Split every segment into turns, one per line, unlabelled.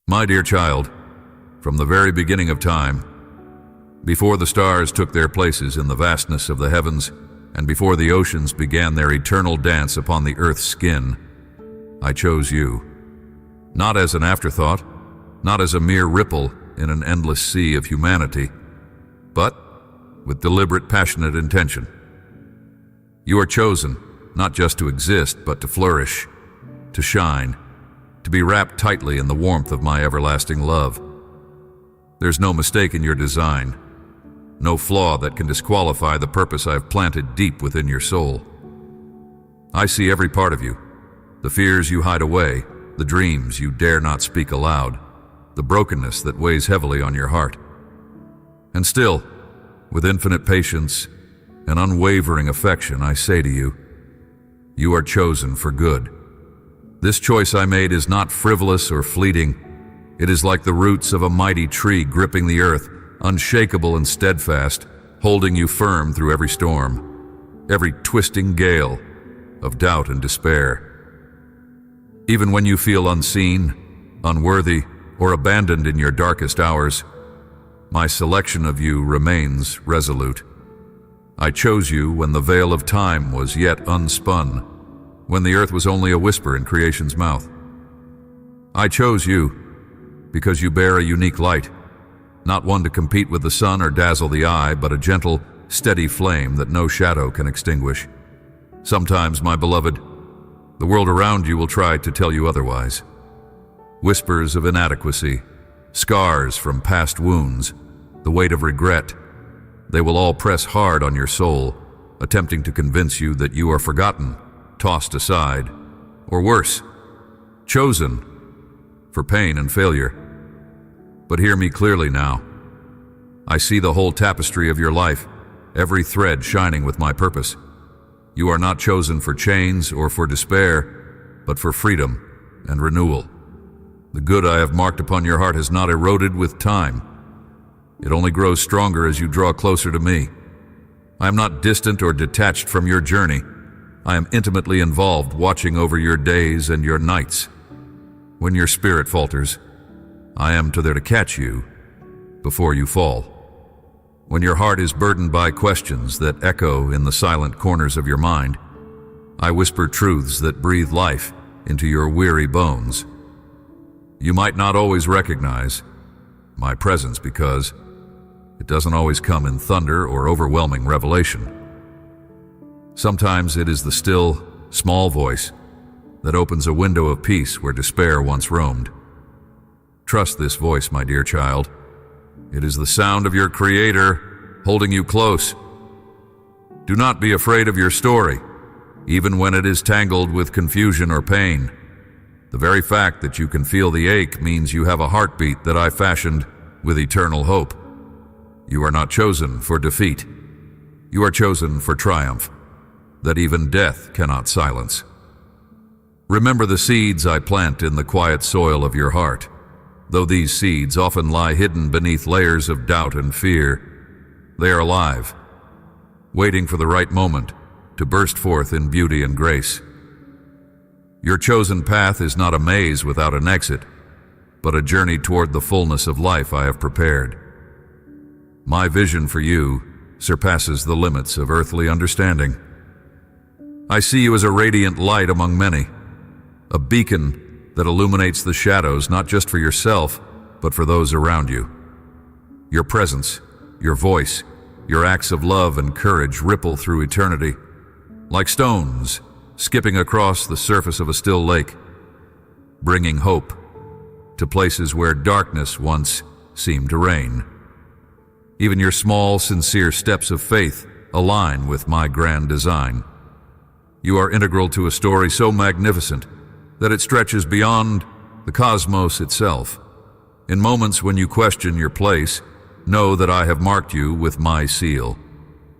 My dear child, from the very beginning of time, before the stars took their places in the vastness of the heavens, and before the oceans began their eternal dance upon the earth's skin, I chose you. Not as an afterthought, not as a mere ripple in an endless sea of humanity, but with deliberate, passionate intention. You are chosen not just to exist, but to flourish, to shine, to be wrapped tightly in the warmth of my everlasting love. There's no mistake in your design, no flaw that can disqualify the purpose I've planted deep within your soul. I see every part of you, the fears you hide away, the dreams you dare not speak aloud, the brokenness that weighs heavily on your heart. And still, with infinite patience and unwavering affection, I say to you, you are chosen for good. This choice I made is not frivolous or fleeting. It is like the roots of a mighty tree gripping the earth, unshakable and steadfast, holding you firm through every storm, every twisting gale of doubt and despair. Even when you feel unseen, unworthy, or abandoned in your darkest hours, my selection of you remains resolute. I chose you when the veil of time was yet unspun, when the earth was only a whisper in creation's mouth. I chose you because you bear a unique light, not one to compete with the sun or dazzle the eye, but a gentle, steady flame that no shadow can extinguish. Sometimes, my beloved, the world around you will try to tell you otherwise. Whispers of inadequacy, scars from past wounds, the weight of regret, they will all press hard on your soul, attempting to convince you that you are forgotten, tossed aside, or worse, chosen for pain and failure. But hear me clearly now. I see the whole tapestry of your life, every thread shining with my purpose. You are not chosen for chains or for despair, but for freedom and renewal. The good I have marked upon your heart has not eroded with time. It only grows stronger as you draw closer to me. I am not distant or detached from your journey. I am intimately involved, watching over your days and your nights. When your spirit falters, I am there to catch you before you fall. When your heart is burdened by questions that echo in the silent corners of your mind, I whisper truths that breathe life into your weary bones. You might not always recognize my presence because it doesn't always come in thunder or overwhelming revelation. Sometimes it is the still, small voice that opens a window of peace where despair once roamed. Trust this voice, my dear child. It is the sound of your Creator holding you close. Do not be afraid of your story, even when it is tangled with confusion or pain. The very fact that you can feel the ache means you have a heartbeat that I fashioned with eternal hope. You are not chosen for defeat. You are chosen for triumph that even death cannot silence. Remember the seeds I plant in the quiet soil of your heart. Though these seeds often lie hidden beneath layers of doubt and fear, they are alive, waiting for the right moment to burst forth in beauty and grace. Your chosen path is not a maze without an exit, but a journey toward the fullness of life I have prepared. My vision for you surpasses the limits of earthly understanding. I see you as a radiant light among many, a beacon that illuminates the shadows not just for yourself, but for those around you. Your presence, your voice, your acts of love and courage ripple through eternity, like stones skipping across the surface of a still lake, bringing hope to places where darkness once seemed to reign. Even your small, sincere steps of faith align with my grand design. You are integral to a story so magnificent that it stretches beyond the cosmos itself. In moments when you question your place, know that I have marked you with my seal.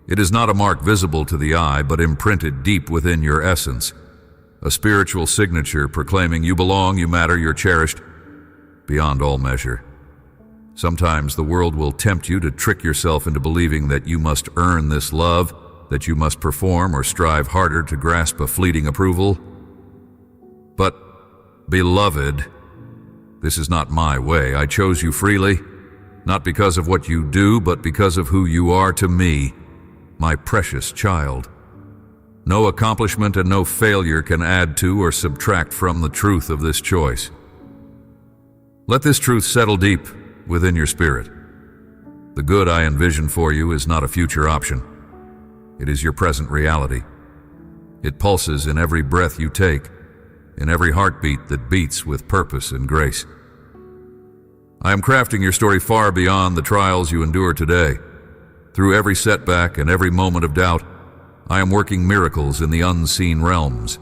It is not a mark visible to the eye, but imprinted deep within your essence, a spiritual signature proclaiming you belong, you matter, you're cherished beyond all measure. Sometimes the world will tempt you to trick yourself into believing that you must earn this love, that you must perform or strive harder to grasp a fleeting approval. But, beloved, This is not my way. I chose you freely, not because of what you do, but because of who you are to me, my precious child. No accomplishment and no failure can add to or subtract from the truth of this choice. Let this truth settle deep within your spirit. The good I envision for you is not a future option. It is your present reality. It pulses in every breath you take, in every heartbeat that beats with purpose and grace. I am crafting your story far beyond the trials you endure today. Through every setback and every moment of doubt, I am working miracles in the unseen realms,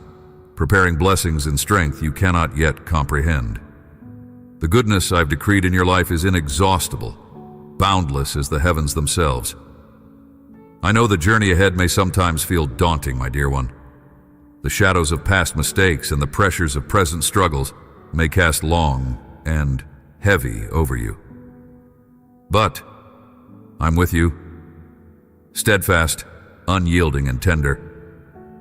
preparing blessings and strength you cannot yet comprehend. The goodness I've decreed in your life is inexhaustible, boundless as the heavens themselves. I know the journey ahead may sometimes feel daunting, my dear one. The shadows of past mistakes and the pressures of present struggles may cast long and heavy over you. But I'm with you, steadfast, unyielding, and tender.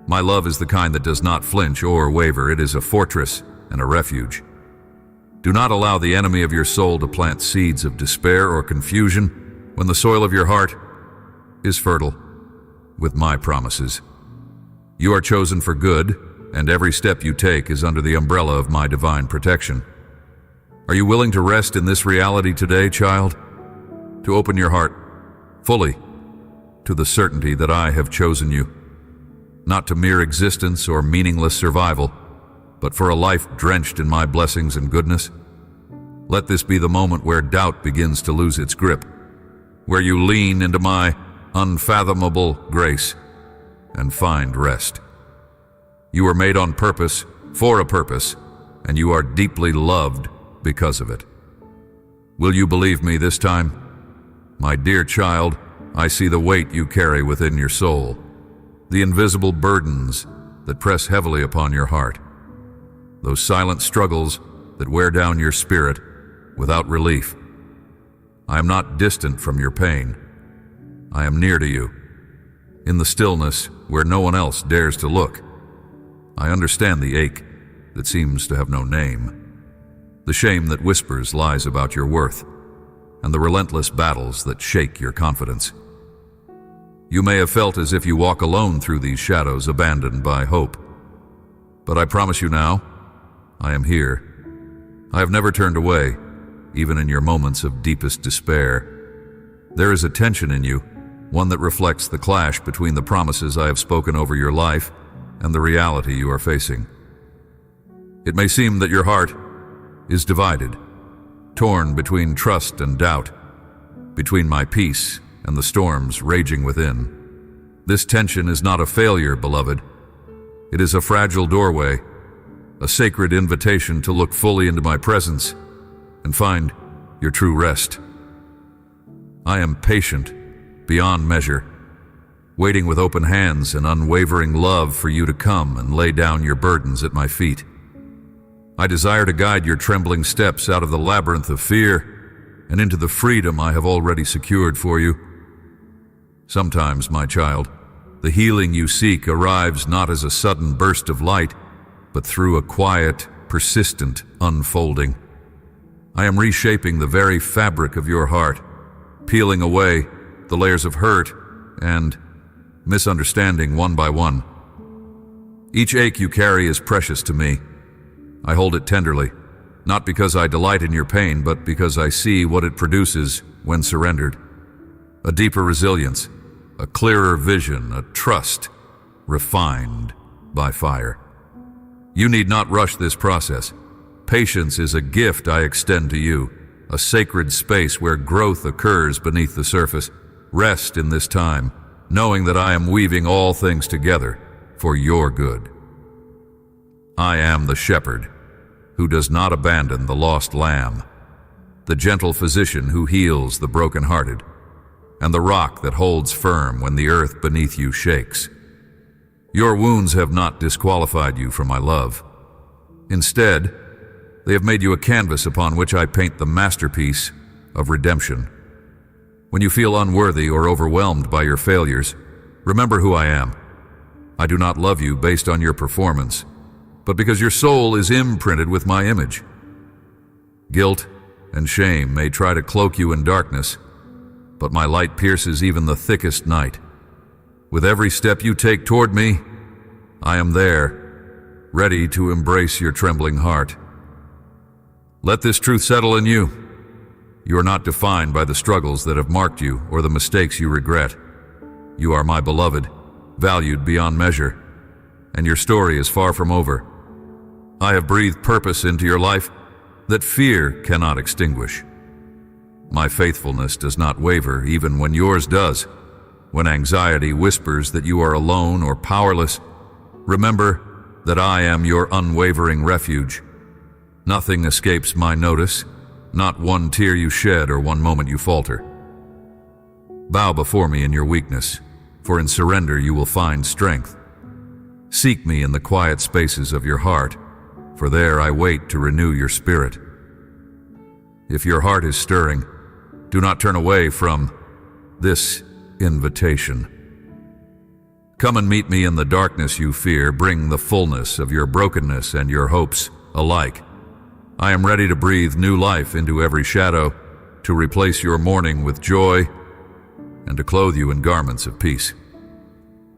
My love is the kind that does not flinch or waver. It is a fortress and a refuge. Do not allow the enemy of your soul to plant seeds of despair or confusion when the soil of your heart is fertile with my promises. You are chosen for good, and every step you take is under the umbrella of my divine protection. Are you willing to rest in this reality today, child? To open your heart fully to the certainty that I have chosen you, not to mere existence or meaningless survival, but for a life drenched in my blessings and goodness? Let this be the moment where doubt begins to lose its grip, where you lean into my unfathomable grace and find rest. You were made on purpose, for a purpose, and you are deeply loved because of it. Will you believe me this time? My dear child, I see the weight you carry within your soul, the invisible burdens that press heavily upon your heart, those silent struggles that wear down your spirit without relief. I am not distant from your pain. I am near to you, in the stillness where no one else dares to look. I understand the ache that seems to have no name, the shame that whispers lies about your worth, and the relentless battles that shake your confidence. You may have felt as if you walk alone through these shadows, abandoned by hope. But I promise you now, I am here. I have never turned away, even in your moments of deepest despair. There is a tension in you, one that reflects the clash between the promises I have spoken over your life and the reality you are facing. It may seem that your heart is divided, torn between trust and doubt, between my peace and the storms raging within. This tension is not a failure, beloved. It is a fragile doorway, a sacred invitation to look fully into my presence and find your true rest. I am patient beyond measure, waiting with open hands and unwavering love for you to come and lay down your burdens at my feet. I desire to guide your trembling steps out of the labyrinth of fear and into the freedom I have already secured for you. Sometimes, my child, the healing you seek arrives not as a sudden burst of light, but through a quiet, persistent unfolding. I am reshaping the very fabric of your heart, peeling away the layers of hurt and misunderstanding one by one. Each ache you carry is precious to me. I hold it tenderly, not because I delight in your pain, but because I see what it produces when surrendered. A deeper resilience, a clearer vision, a trust refined by fire. You need not rush this process. Patience is a gift I extend to you, a sacred space where growth occurs beneath the surface. Rest in this time, knowing that I am weaving all things together for your good. I am the shepherd who does not abandon the lost lamb, the gentle physician who heals the brokenhearted, and the rock that holds firm when the earth beneath you shakes. Your wounds have not disqualified you from my love. Instead, they have made you a canvas upon which I paint the masterpiece of redemption. When you feel unworthy or overwhelmed by your failures, remember who I am. I do not love you based on your performance, but because your soul is imprinted with my image. Guilt and shame may try to cloak you in darkness, but my light pierces even the thickest night. With every step you take toward me, I am there, ready to embrace your trembling heart. Let this truth settle in you. You are not defined by the struggles that have marked you or the mistakes you regret. You are my beloved, valued beyond measure, and your story is far from over. I have breathed purpose into your life that fear cannot extinguish. My faithfulness does not waver even when yours does. When anxiety whispers that you are alone or powerless, remember that I am your unwavering refuge. Nothing escapes my notice, not one tear you shed or one moment you falter. Bow before me in your weakness, for in surrender you will find strength. Seek me in the quiet spaces of your heart, for there I wait to renew your spirit. If your heart is stirring, do not turn away from this invitation. Come and meet me in the darkness you fear. Bring the fullness of your brokenness and your hopes alike. I am ready to breathe new life into every shadow, to replace your mourning with joy, and to clothe you in garments of peace.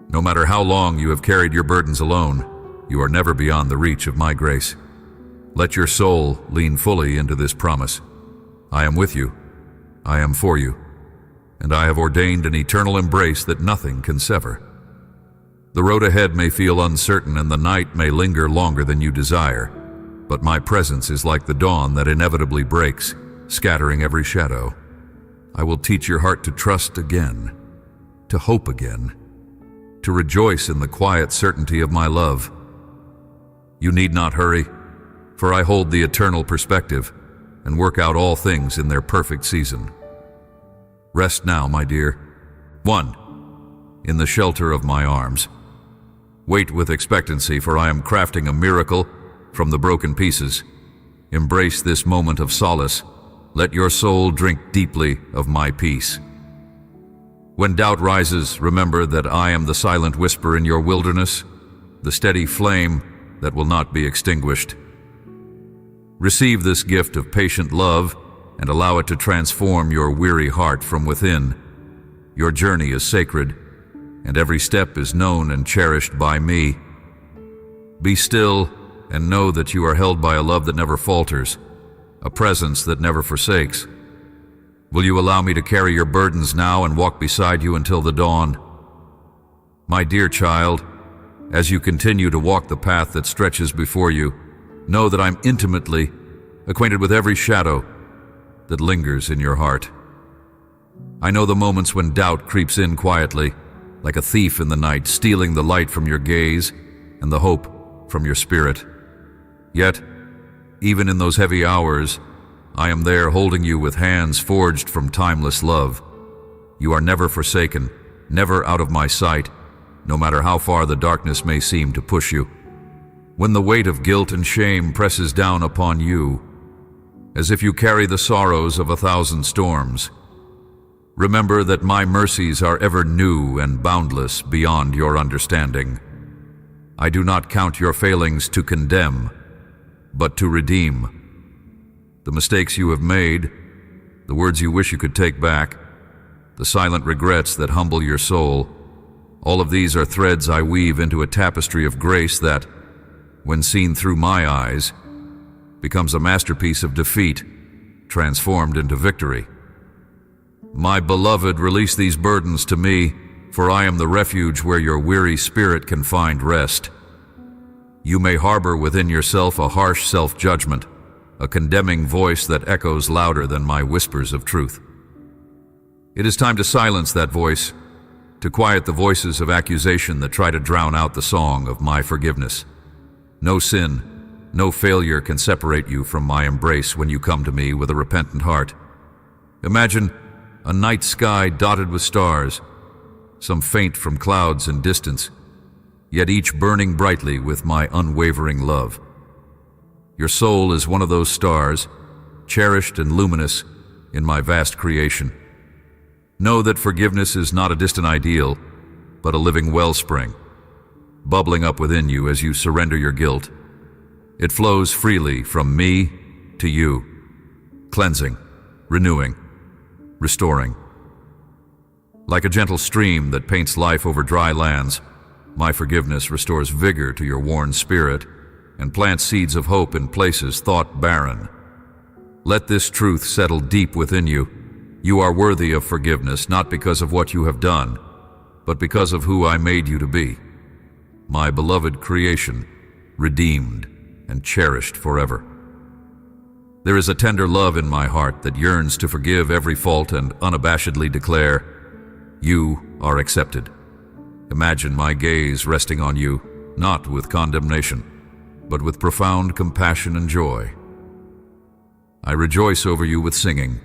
No matter how long you have carried your burdens alone, you are never beyond the reach of my grace. Let your soul lean fully into this promise. I am with you, I am for you, and I have ordained an eternal embrace that nothing can sever. The road ahead may feel uncertain and the night may linger longer than you desire, but my presence is like the dawn that inevitably breaks, scattering every shadow. I will teach your heart to trust again, to hope again, to rejoice in the quiet certainty of my love. You need not hurry, for I hold the eternal perspective and work out all things in their perfect season. Rest now, my dear. 1. In the shelter of my arms. Wait with expectancy, for I am crafting a miracle from the broken pieces. Embrace this moment of solace. Let your soul drink deeply of my peace. When doubt rises, remember that I am the silent whisper in your wilderness, the steady flame that will not be extinguished. Receive this gift of patient love and allow it to transform your weary heart from within. Your journey is sacred, and every step is known and cherished by me. Be still and know that you are held by a love that never falters, a presence that never forsakes. Will you allow me to carry your burdens now and walk beside you until the dawn? My dear child, as you continue to walk the path that stretches before you, know that I'm intimately acquainted with every shadow that lingers in your heart. I know the moments when doubt creeps in quietly, like a thief in the night, stealing the light from your gaze and the hope from your spirit. Yet, even in those heavy hours, I am there holding you with hands forged from timeless love. You are never forsaken, never out of my sight, no matter how far the darkness may seem to push you. When the weight of guilt and shame presses down upon you, as if you carry the sorrows of 1,000 storms, remember that my mercies are ever new and boundless beyond your understanding. I do not count your failings to condemn, but to redeem. The mistakes you have made, the words you wish you could take back, the silent regrets that humble your soul, all of these are threads I weave into a tapestry of grace that, when seen through my eyes, becomes a masterpiece of defeat, transformed into victory. My beloved, release these burdens to me, for I am the refuge where your weary spirit can find rest. You may harbor within yourself a harsh self-judgment, a condemning voice that echoes louder than my whispers of truth. It is time to silence that voice, to quiet the voices of accusation that try to drown out the song of my forgiveness. No sin, no failure can separate you from my embrace when you come to me with a repentant heart. Imagine a night sky dotted with stars, some faint from clouds and distance, yet each burning brightly with my unwavering love. Your soul is one of those stars, cherished and luminous in my vast creation. Know that forgiveness is not a distant ideal, but a living wellspring, bubbling up within you as you surrender your guilt. It flows freely from me to you, cleansing, renewing, restoring. Like a gentle stream that paints life over dry lands, my forgiveness restores vigor to your worn spirit and plants seeds of hope in places thought barren. Let this truth settle deep within you. You are worthy of forgiveness, not because of what you have done, but because of who I made you to be. My beloved creation, redeemed and cherished forever. There is a tender love in my heart that yearns to forgive every fault and unabashedly declare, you are accepted. Imagine my gaze resting on you, not with condemnation, but with profound compassion and joy. I rejoice over you with singing.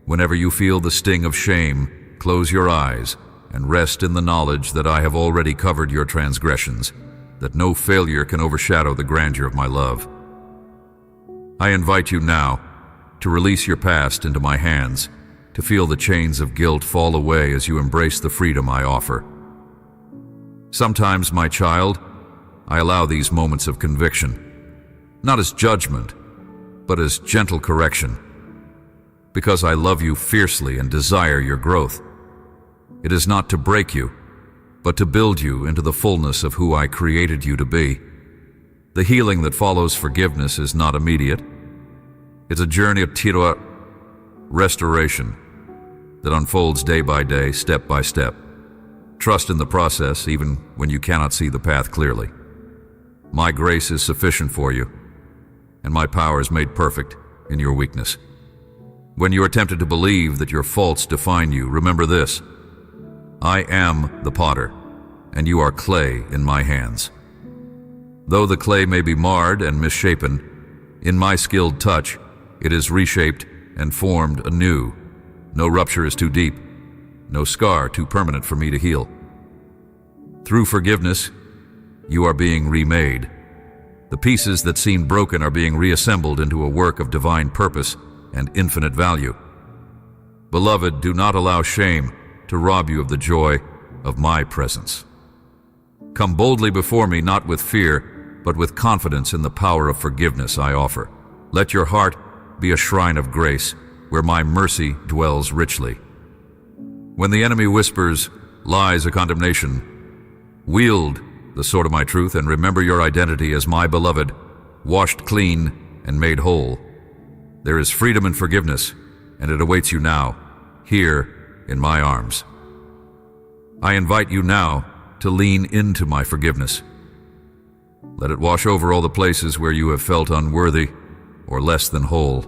Whenever you feel the sting of shame, close your eyes and rest in the knowledge that I have already covered your transgressions, that no failure can overshadow the grandeur of my love. I invite you now to release your past into my hands, to feel the chains of guilt fall away as you embrace the freedom I offer. Sometimes, my child, I allow these moments of conviction, not as judgment, but as gentle correction, because I love you fiercely and desire your growth. It is not to break you, but to build you into the fullness of who I created you to be. The healing that follows forgiveness is not immediate. It's a journey of tira, restoration, that unfolds day by day, step by step. Trust in the process, even when you cannot see the path clearly. My grace is sufficient for you, and my power is made perfect in your weakness. When you are tempted to believe that your faults define you, remember this: I am the potter, and you are clay in my hands. Though the clay may be marred and misshapen, in my skilled touch, it is reshaped and formed anew. No rupture is too deep, no scar too permanent for me to heal. Through forgiveness, you are being remade. The pieces that seemed broken are being reassembled into a work of divine purpose and infinite value. Beloved, do not allow shame to rob you of the joy of my presence. Come boldly before me, not with fear, but with confidence in the power of forgiveness I offer. Let your heart be a shrine of grace, where my mercy dwells richly. When the enemy whispers lies of condemnation, wield the sword of my truth and remember your identity as my beloved, washed clean and made whole. There is freedom in forgiveness, and it awaits you now, here in my arms. I invite you now to lean into my forgiveness. Let it wash over all the places where you have felt unworthy or less than whole.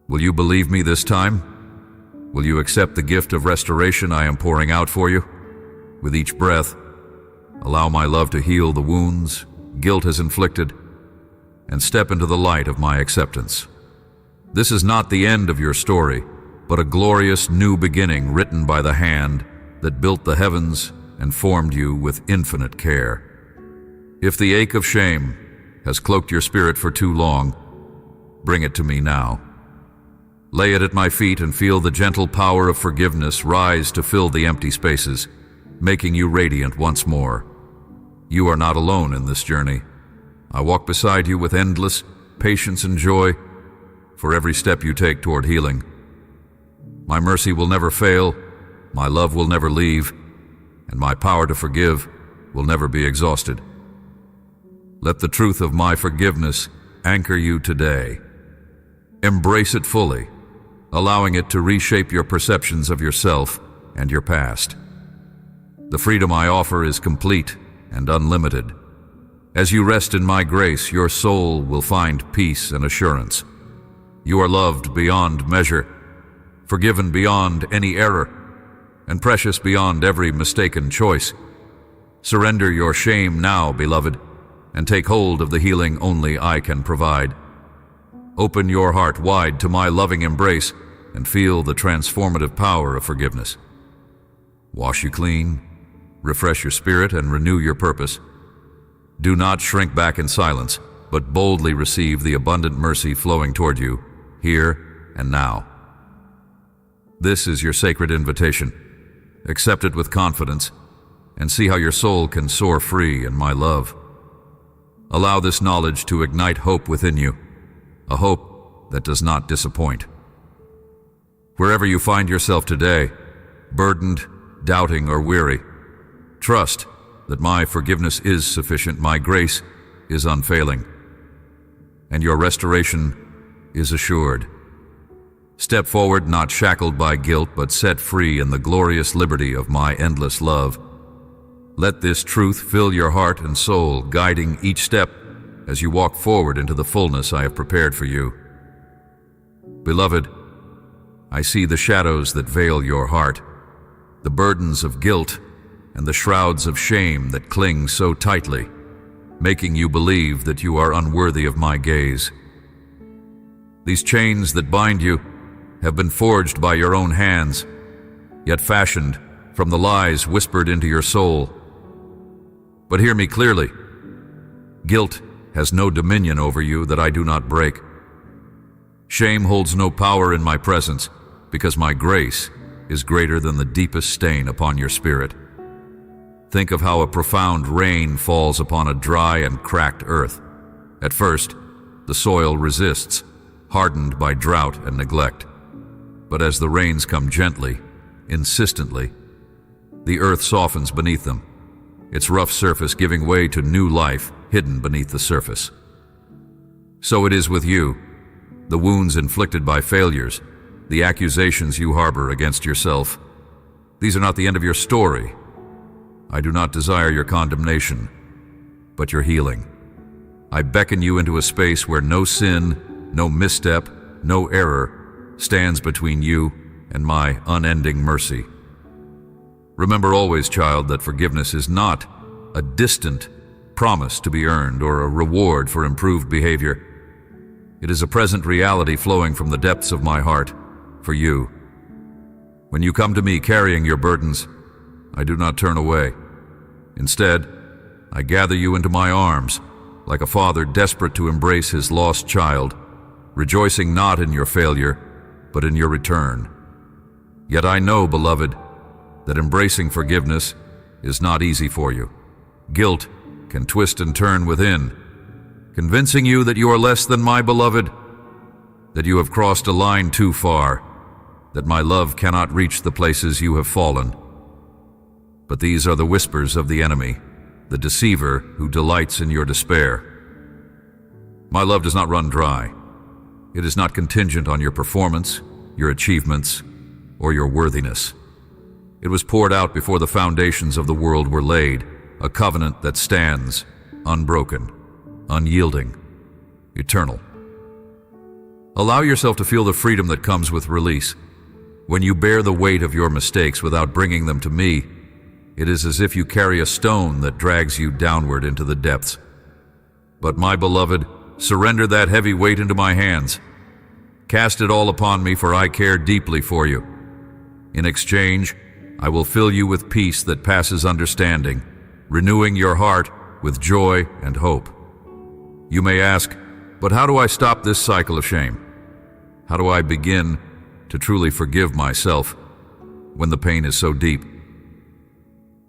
Will you believe me this time? Will you accept the gift of restoration I am pouring out for you? With each breath, allow my love to heal the wounds guilt has inflicted, and step into the light of my acceptance. This is not the end of your story, but a glorious new beginning written by the hand that built the heavens and formed you with infinite care. If the ache of shame has cloaked your spirit for too long, bring it to me now. Lay it at my feet and feel the gentle power of forgiveness rise to fill the empty spaces, making you radiant once more. You are not alone in this journey. I walk beside you with endless patience and joy for every step you take toward healing. My mercy will never fail, my love will never leave, and my power to forgive will never be exhausted. Let the truth of my forgiveness anchor you today. Embrace it fully, allowing it to reshape your perceptions of yourself and your past. The freedom I offer is complete and unlimited. As you rest in my grace, your soul will find peace and assurance. You are loved beyond measure, forgiven beyond any error, and precious beyond every mistaken choice. Surrender your shame now, beloved, and take hold of the healing only I can provide. Open your heart wide to my loving embrace and feel the transformative power of forgiveness. Wash you clean, refresh your spirit, and renew your purpose. Do not shrink back in silence, but boldly receive the abundant mercy flowing toward you, here and now. This is your sacred invitation. Accept it with confidence and see how your soul can soar free in my love. Allow this knowledge to ignite hope within you, a hope that does not disappoint. Wherever you find yourself today, burdened, doubting, or weary, trust that my forgiveness is sufficient, my grace is unfailing, and your restoration is assured. Step forward, not shackled by guilt, but set free in the glorious liberty of my endless love. Let this truth fill your heart and soul, guiding each step as you walk forward into the fullness I have prepared for you. Beloved, I see the shadows that veil your heart, the burdens of guilt and the shrouds of shame that cling so tightly, making you believe that you are unworthy of my gaze. These chains that bind you have been forged by your own hands, yet fashioned from the lies whispered into your soul. But hear me clearly. Guilt has no dominion over you that I do not break. Shame holds no power in my presence, because my grace is greater than the deepest stain upon your spirit. Think of how a profound rain falls upon a dry and cracked earth. At first, the soil resists, hardened by drought and neglect. But as the rains come gently, insistently, the earth softens beneath them, its rough surface giving way to new life hidden beneath the surface. So it is with you. The wounds inflicted by failures, the accusations you harbor against yourself, these are not the end of your story. I do not desire your condemnation, but your healing. I beckon you into a space where no sin, no misstep, no error stands between you and my unending mercy. Remember always, child, that forgiveness is not a distant promise to be earned or a reward for improved behavior. It is a present reality flowing from the depths of my heart for you. When you come to me carrying your burdens, I do not turn away. Instead, I gather you into my arms, like a father desperate to embrace his lost child, rejoicing not in your failure, but in your return. Yet I know, beloved, that embracing forgiveness is not easy for you. Guilt can twist and turn within, convincing you that you are less than my beloved, that you have crossed a line too far, that my love cannot reach the places you have fallen. But these are the whispers of the enemy, the deceiver who delights in your despair. My love does not run dry. It is not contingent on your performance, your achievements, or your worthiness. It was poured out before the foundations of the world were laid, a covenant that stands, unbroken, unyielding, eternal. Allow yourself to feel the freedom that comes with release. When you bear the weight of your mistakes without bringing them to me, it is as if you carry a stone that drags you downward into the depths. But my beloved, surrender that heavy weight into my hands. Cast it all upon me, for I care deeply for you. In exchange, I will fill you with peace that passes understanding, renewing your heart with joy and hope. You may ask, but how do I stop this cycle of shame? How do I begin to truly forgive myself when the pain is so deep?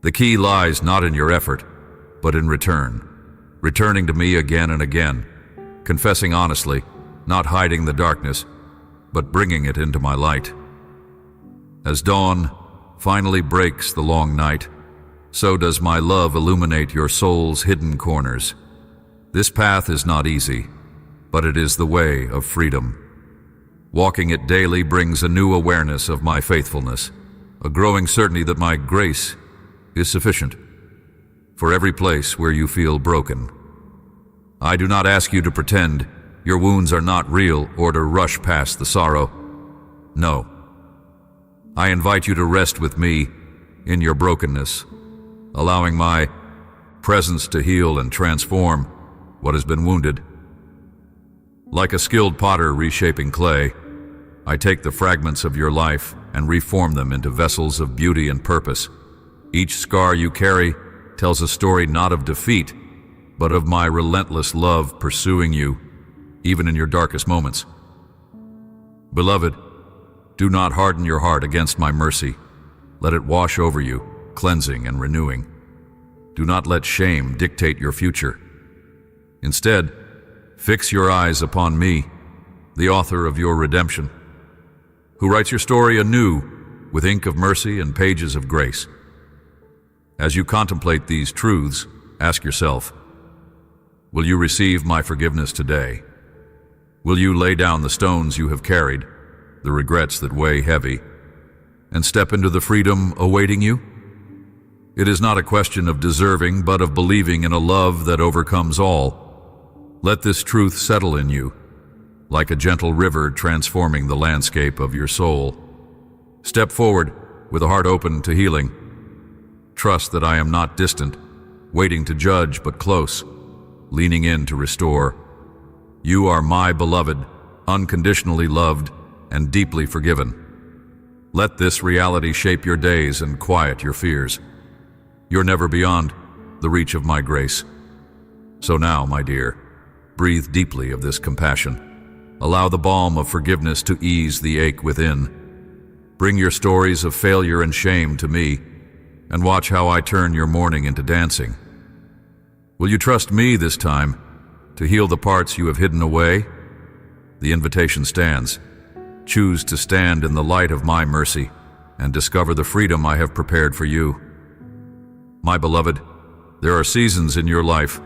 The key lies not in your effort, but in returning to me again and again, confessing honestly, not hiding the darkness, but bringing it into my light. As dawn finally breaks the long night, so does my love illuminate your soul's hidden corners. This path is not easy, but it is the way of freedom. Walking it daily brings a new awareness of my faithfulness, a growing certainty that my grace is sufficient for every place where you feel broken. I do not ask you to pretend your wounds are not real or to rush past the sorrow. No. I invite you to rest with me in your brokenness, allowing my presence to heal and transform what has been wounded. Like a skilled potter reshaping clay, I take the fragments of your life and reform them into vessels of beauty and purpose. Each scar you carry tells a story not of defeat, but of my relentless love pursuing you, even in your darkest moments. Beloved, do not harden your heart against my mercy. Let it wash over you, cleansing and renewing. Do not let shame dictate your future. Instead, fix your eyes upon me, the author of your redemption, who writes your story anew with ink of mercy and pages of grace. As you contemplate these truths, ask yourself, will you receive my forgiveness today? Will you lay down the stones you have carried, the regrets that weigh heavy, and step into the freedom awaiting you? It is not a question of deserving, but of believing in a love that overcomes all. Let this truth settle in you, like a gentle river transforming the landscape of your soul. Step forward with a heart open to healing. Trust that I am not distant, waiting to judge but close, leaning in to restore. You are my beloved, unconditionally loved, and deeply forgiven. Let this reality shape your days and quiet your fears. You're never beyond the reach of my grace. So now, my dear, breathe deeply of this compassion. Allow the balm of forgiveness to ease the ache within. Bring your stories of failure and shame to me, and watch how I turn your mourning into dancing. Will you trust me this time to heal the parts you have hidden away? The invitation stands. Choose to stand in the light of my mercy and discover the freedom I have prepared for you. My beloved, there are seasons in your life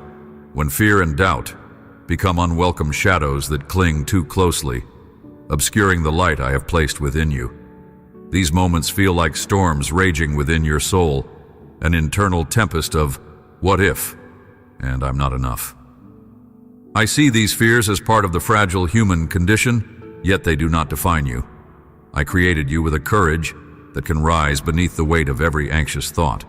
when fear and doubt become unwelcome shadows that cling too closely, obscuring the light I have placed within you. These moments feel like storms raging within your soul, an internal tempest of what if, and I'm not enough. I see these fears as part of the fragile human condition, yet they do not define you. I created you with a courage that can rise beneath the weight of every anxious thought.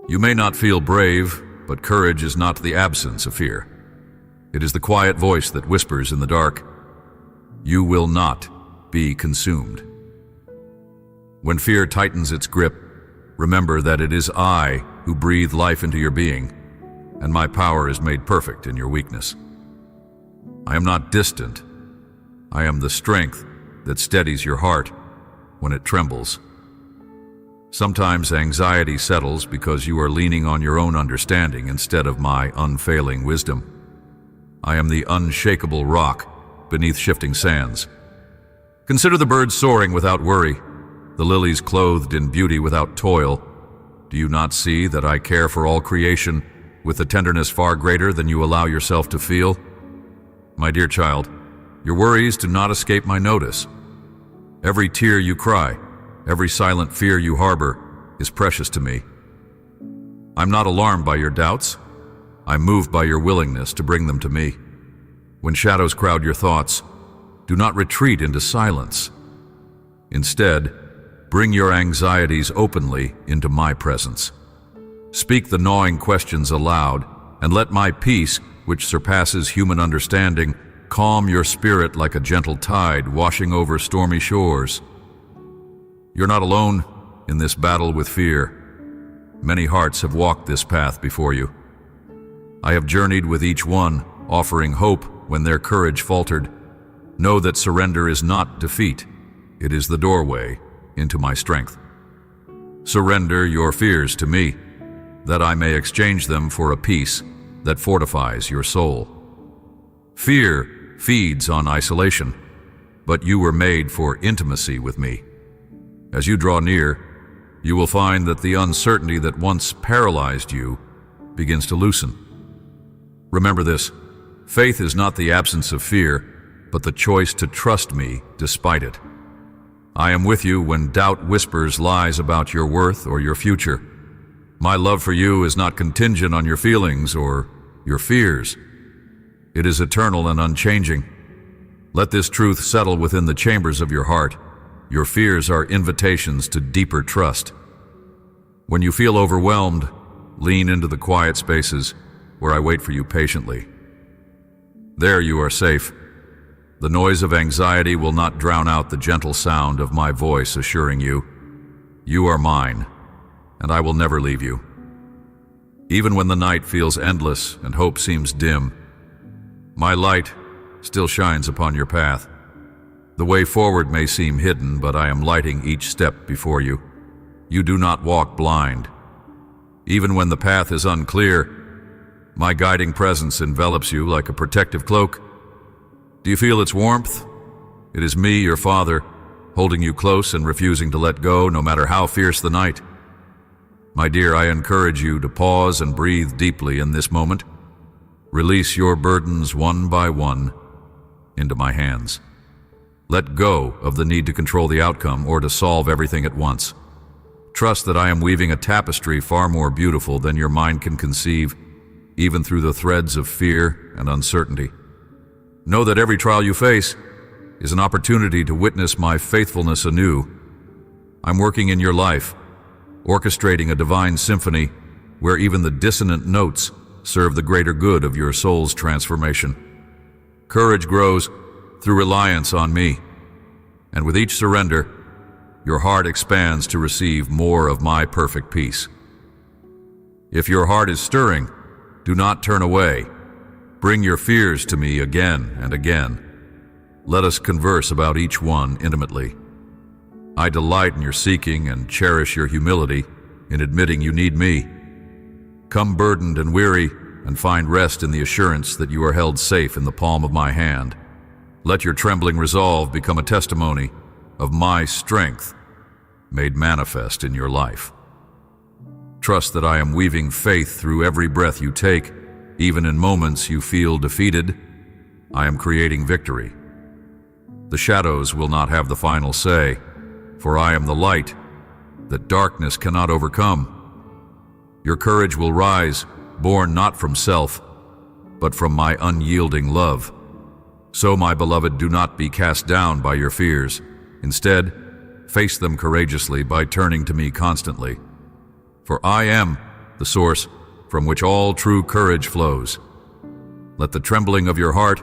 You may not feel brave, but courage is not the absence of fear. It is the quiet voice that whispers in the dark, "You will not be consumed." When fear tightens its grip, remember that it is I who breathe life into your being, and my power is made perfect in your weakness. I am not distant. I am the strength that steadies your heart when it trembles. Sometimes anxiety settles because you are leaning on your own understanding instead of my unfailing wisdom. I am the unshakable rock beneath shifting sands. Consider the birds soaring without worry, the lilies clothed in beauty without toil. Do you not see that I care for all creation with a tenderness far greater than you allow yourself to feel? My dear child, your worries do not escape my notice. Every tear you cry, every silent fear you harbor is precious to me. I'm not alarmed by your doubts. I'm moved by your willingness to bring them to me. When shadows crowd your thoughts, do not retreat into silence. Instead, bring your anxieties openly into my presence. Speak the gnawing questions aloud, and let my peace, which surpasses human understanding, calm your spirit like a gentle tide washing over stormy shores. You're not alone in this battle with fear. Many hearts have walked this path before you. I have journeyed with each one, offering hope when their courage faltered. Know that surrender is not defeat. It is the doorway into my strength. Surrender your fears to me, that I may exchange them for a peace that fortifies your soul. Fear feeds on isolation, but you were made for intimacy with me. As you draw near, you will find that the uncertainty that once paralyzed you begins to loosen. Remember this, faith is not the absence of fear, but the choice to trust me despite it. I am with you when doubt whispers lies about your worth or your future. My love for you is not contingent on your feelings or your fears. It is eternal and unchanging. Let this truth settle within the chambers of your heart. Your fears are invitations to deeper trust. When you feel overwhelmed, lean into the quiet spaces where I wait for you patiently. There you are safe. The noise of anxiety will not drown out the gentle sound of my voice assuring you, you are mine, and I will never leave you. Even when the night feels endless and hope seems dim, my light still shines upon your path. The way forward may seem hidden, but I am lighting each step before you. You do not walk blind. Even when the path is unclear, my guiding presence envelops you like a protective cloak. Do you feel its warmth? It is me, your father, holding you close and refusing to let go, no matter how fierce the night. My dear, I encourage you to pause and breathe deeply in this moment. Release your burdens one by one into my hands. Let go of the need to control the outcome or to solve everything at once. Trust that I am weaving a tapestry far more beautiful than your mind can conceive, even through the threads of fear and uncertainty. Know that every trial you face is an opportunity to witness my faithfulness anew. I'm working in your life, orchestrating a divine symphony where even the dissonant notes serve the greater good of your soul's transformation. Courage grows through reliance on me, and with each surrender, your heart expands to receive more of my perfect peace. If your heart is stirring, do not turn away. Bring your fears to me again and again. Let us converse about each one intimately. I delight in your seeking and cherish your humility in admitting you need me. Come burdened and weary, and find rest in the assurance that you are held safe in the palm of my hand. Let your trembling resolve become a testimony of my strength made manifest in your life. Trust that I am weaving faith through every breath you take, even in moments you feel defeated. I am creating victory. The shadows will not have the final say, for I am the light that darkness cannot overcome. Your courage will rise, born not from self, but from my unyielding love. So, my beloved, do not be cast down by your fears. Instead, face them courageously by turning to me constantly. For I am the source from which all true courage flows. Let the trembling of your heart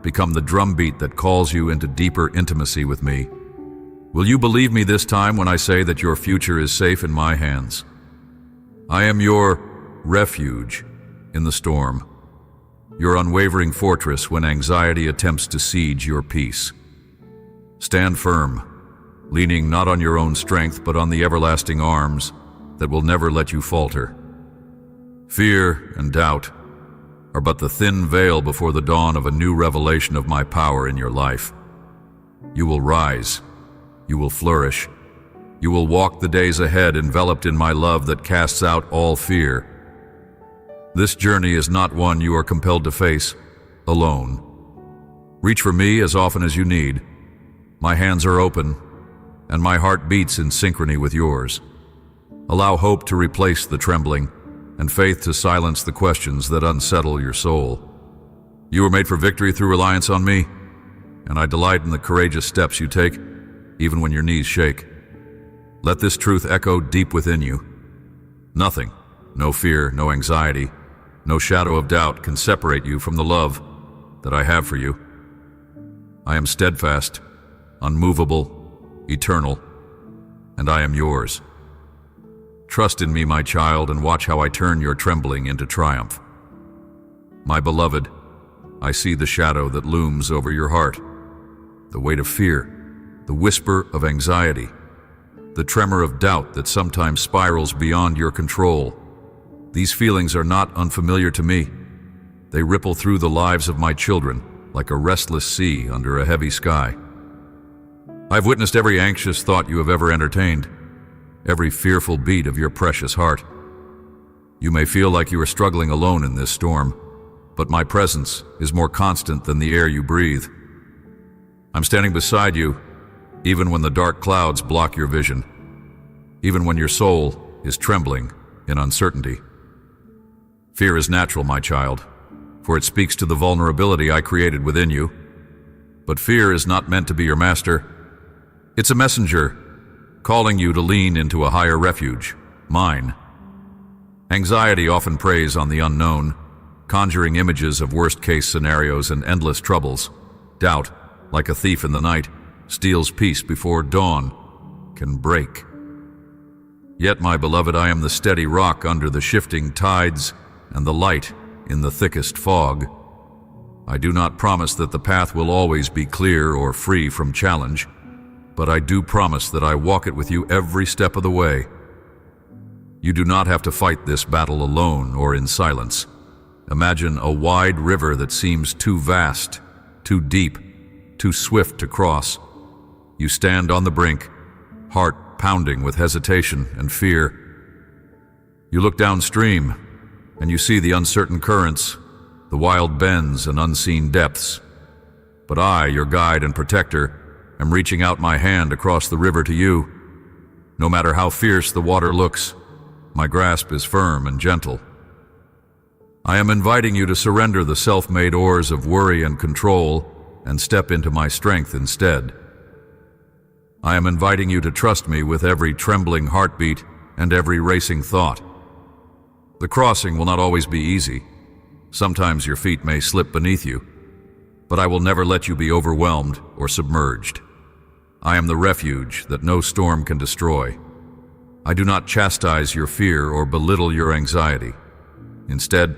become the drumbeat that calls you into deeper intimacy with me. Will you believe me this time when I say that your future is safe in my hands? I am your refuge in the storm, your unwavering fortress when anxiety attempts to siege your peace. Stand firm, leaning not on your own strength but on the everlasting arms that will never let you falter. Fear and doubt are but the thin veil before the dawn of a new revelation of my power in your life. You will rise, you will flourish, you will walk the days ahead enveloped in my love that casts out all fear. This journey is not one you are compelled to face alone. Reach for me as often as you need. My hands are open, and my heart beats in synchrony with yours. Allow hope to replace the trembling, and faith to silence the questions that unsettle your soul. You were made for victory through reliance on me, and I delight in the courageous steps you take, even when your knees shake. Let this truth echo deep within you. Nothing, no fear, no anxiety, no shadow of doubt can separate you from the love that I have for you. I am steadfast, unmovable, eternal, and I am yours. Trust in me, my child, and watch how I turn your trembling into triumph. My beloved, I see the shadow that looms over your heart, the weight of fear, the whisper of anxiety, the tremor of doubt that sometimes spirals beyond your control. These feelings are not unfamiliar to me. They ripple through the lives of my children like a restless sea under a heavy sky. I've witnessed every anxious thought you have ever entertained, every fearful beat of your precious heart. You may feel like you are struggling alone in this storm, but my presence is more constant than the air you breathe. I'm standing beside you, even when the dark clouds block your vision, even when your soul is trembling in uncertainty. Fear is natural, my child, for it speaks to the vulnerability I created within you. But fear is not meant to be your master. It's a messenger, calling you to lean into a higher refuge, mine. Anxiety often preys on the unknown, conjuring images of worst-case scenarios and endless troubles. Doubt, like a thief in the night, steals peace before dawn can break. Yet, my beloved, I am the steady rock under the shifting tides and the light in the thickest fog. I do not promise that the path will always be clear or free from challenge, but I do promise that I walk it with you every step of the way. You do not have to fight this battle alone or in silence. Imagine a wide river that seems too vast, too deep, too swift to cross. You stand on the brink, heart pounding with hesitation and fear. You look downstream, and you see the uncertain currents, the wild bends and unseen depths. But I, your guide and protector, am reaching out my hand across the river to you. No matter how fierce the water looks, my grasp is firm and gentle. I am inviting you to surrender the self-made oars of worry and control and step into my strength instead. I am inviting you to trust me with every trembling heartbeat and every racing thought. The crossing will not always be easy. Sometimes your feet may slip beneath you, but I will never let you be overwhelmed or submerged. I am the refuge that no storm can destroy. I do not chastise your fear or belittle your anxiety. Instead,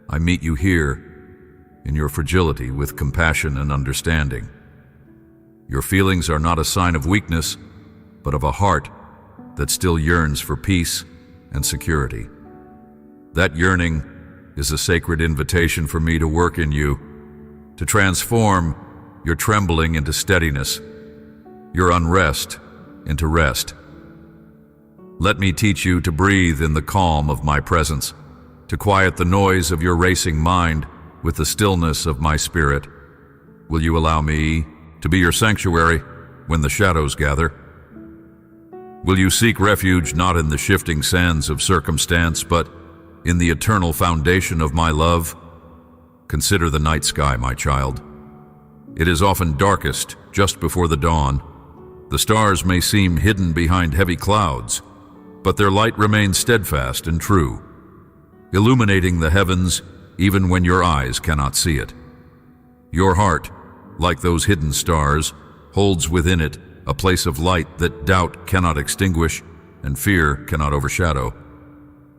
I meet you here in your fragility with compassion and understanding. Your feelings are not a sign of weakness, but of a heart that still yearns for peace and security. That yearning is a sacred invitation for me to work in you, to transform your trembling into steadiness, your unrest into rest. Let me teach you to breathe in the calm of my presence, to quiet the noise of your racing mind with the stillness of my spirit. Will you allow me to be your sanctuary when the shadows gather? Will you seek refuge not in the shifting sands of circumstance, but in the eternal foundation of my love? Consider the night sky, my child. It is often darkest just before the dawn. The stars may seem hidden behind heavy clouds, but their light remains steadfast and true, illuminating the heavens even when your eyes cannot see it. Your heart, like those hidden stars, holds within it a place of light that doubt cannot extinguish and fear cannot overshadow.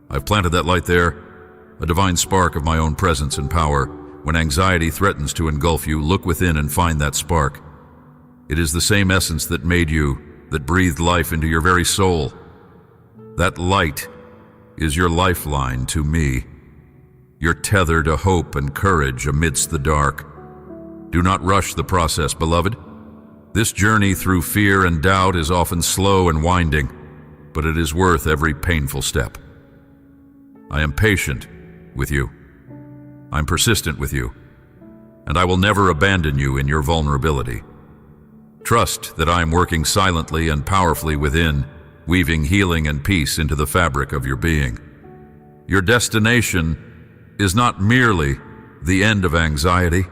I've planted that light there, a divine spark of my own presence and power. When anxiety threatens to engulf you, look within and find that spark. It is the same essence that made you, that breathed life into your very soul. That light is your lifeline to me, your tether to hope and courage amidst the dark. Do not rush the process, beloved. This journey through fear and doubt is often slow and winding, but it is worth every painful step. I am patient with you. I'm persistent with you, and I will never abandon you in your vulnerability. Trust that I am working silently and powerfully within, weaving healing and peace into the fabric of your being. Your destination is not merely the end of anxiety,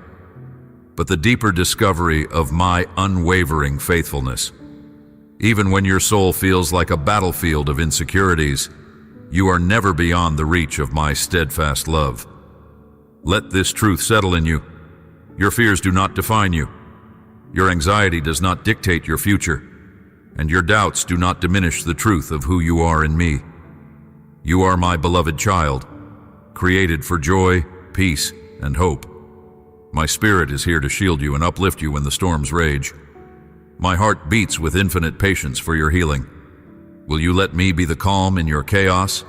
but the deeper discovery of my unwavering faithfulness. Even when your soul feels like a battlefield of insecurities, you are never beyond the reach of my steadfast love. Let this truth settle in you. Your fears do not define you. Your anxiety does not dictate your future, and your doubts do not diminish the truth of who you are in me. You are my beloved child, created for joy, peace, and hope. My spirit is here to shield you and uplift you when the storms rage. My heart beats with infinite patience for your healing. Will you let me be the calm in your chaos?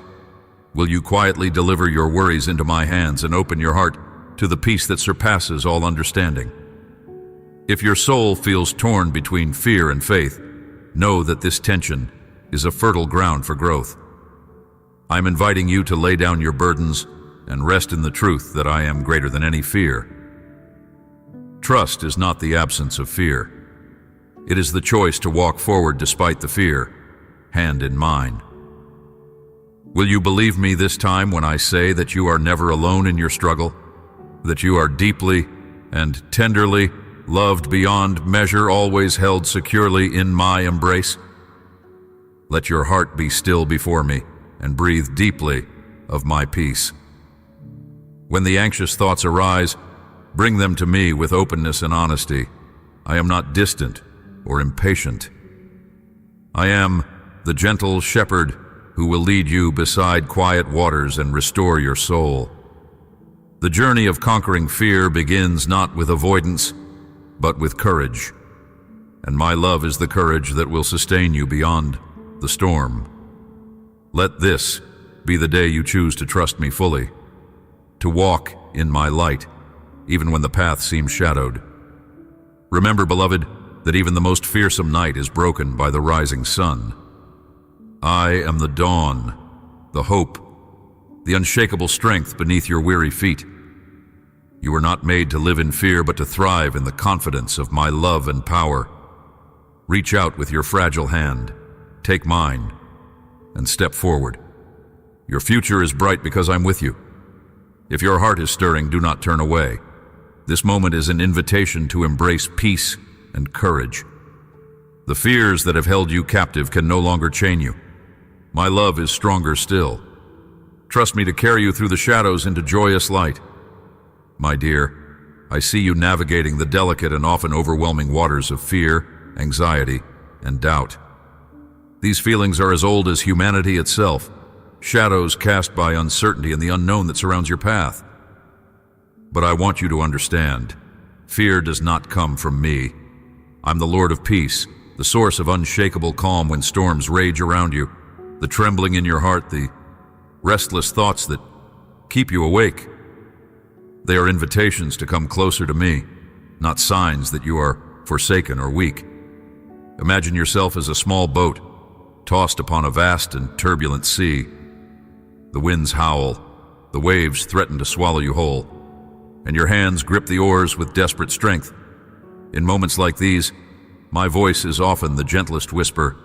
Will you quietly deliver your worries into my hands and open your heart to the peace that surpasses all understanding? If your soul feels torn between fear and faith, know that this tension is a fertile ground for growth. I'm inviting you to lay down your burdens and rest in the truth that I am greater than any fear. Trust is not the absence of fear. It is the choice to walk forward despite the fear, hand in mine. Will you believe me this time when I say that you are never alone in your struggle, that you are deeply and tenderly loved beyond measure, always held securely in my embrace? Let your heart be still before me and breathe deeply of my peace. When the anxious thoughts arise, bring them to me with openness and honesty. I am not distant or impatient. I am the gentle shepherd who will lead you beside quiet waters and restore your soul. The journey of conquering fear begins not with avoidance, but with courage. And my love is the courage that will sustain you beyond the storm. Let this be the day you choose to trust me fully, to walk in my light, even when the path seems shadowed. Remember, beloved, that even the most fearsome night is broken by the rising sun. I am the dawn, the hope, the unshakable strength beneath your weary feet. You were not made to live in fear, but to thrive in the confidence of my love and power. Reach out with your fragile hand, take mine, and step forward. Your future is bright because I'm with you. If your heart is stirring, do not turn away. This moment is an invitation to embrace peace and courage. The fears that have held you captive can no longer chain you. My love is stronger still. Trust me to carry you through the shadows into joyous light. My dear, I see you navigating the delicate and often overwhelming waters of fear, anxiety, and doubt. These feelings are as old as humanity itself, shadows cast by uncertainty and the unknown that surrounds your path. But I want you to understand, fear does not come from me. I'm the Lord of Peace, the source of unshakable calm when storms rage around you, the trembling in your heart, the restless thoughts that keep you awake. They are invitations to come closer to me, not signs that you are forsaken or weak. Imagine yourself as a small boat, tossed upon a vast and turbulent sea. The winds howl, the waves threaten to swallow you whole, and your hands grip the oars with desperate strength. In moments like these, my voice is often the gentlest whisper,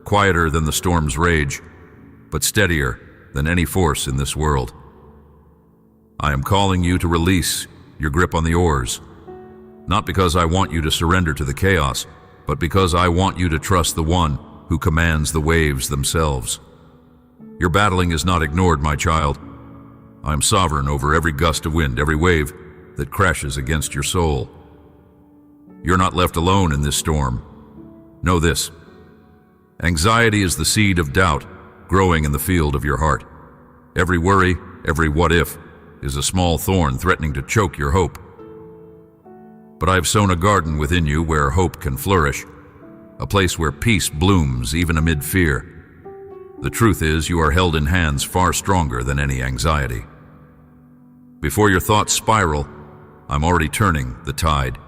quieter than the storm's rage, but steadier than any force in this world. I am calling you to release your grip on the oars, not because I want you to surrender to the chaos, but because I want you to trust the one who commands the waves themselves. Your battling is not ignored, my child. I am sovereign over every gust of wind, every wave that crashes against your soul. You're not left alone in this storm. Know this: anxiety is the seed of doubt growing in the field of your heart. Every worry, every what if, is a small thorn threatening to choke your hope. But I have sown a garden within you where hope can flourish, a place where peace blooms even amid fear. The truth is, you are held in hands far stronger than any anxiety. Before your thoughts spiral, I'm already turning the tide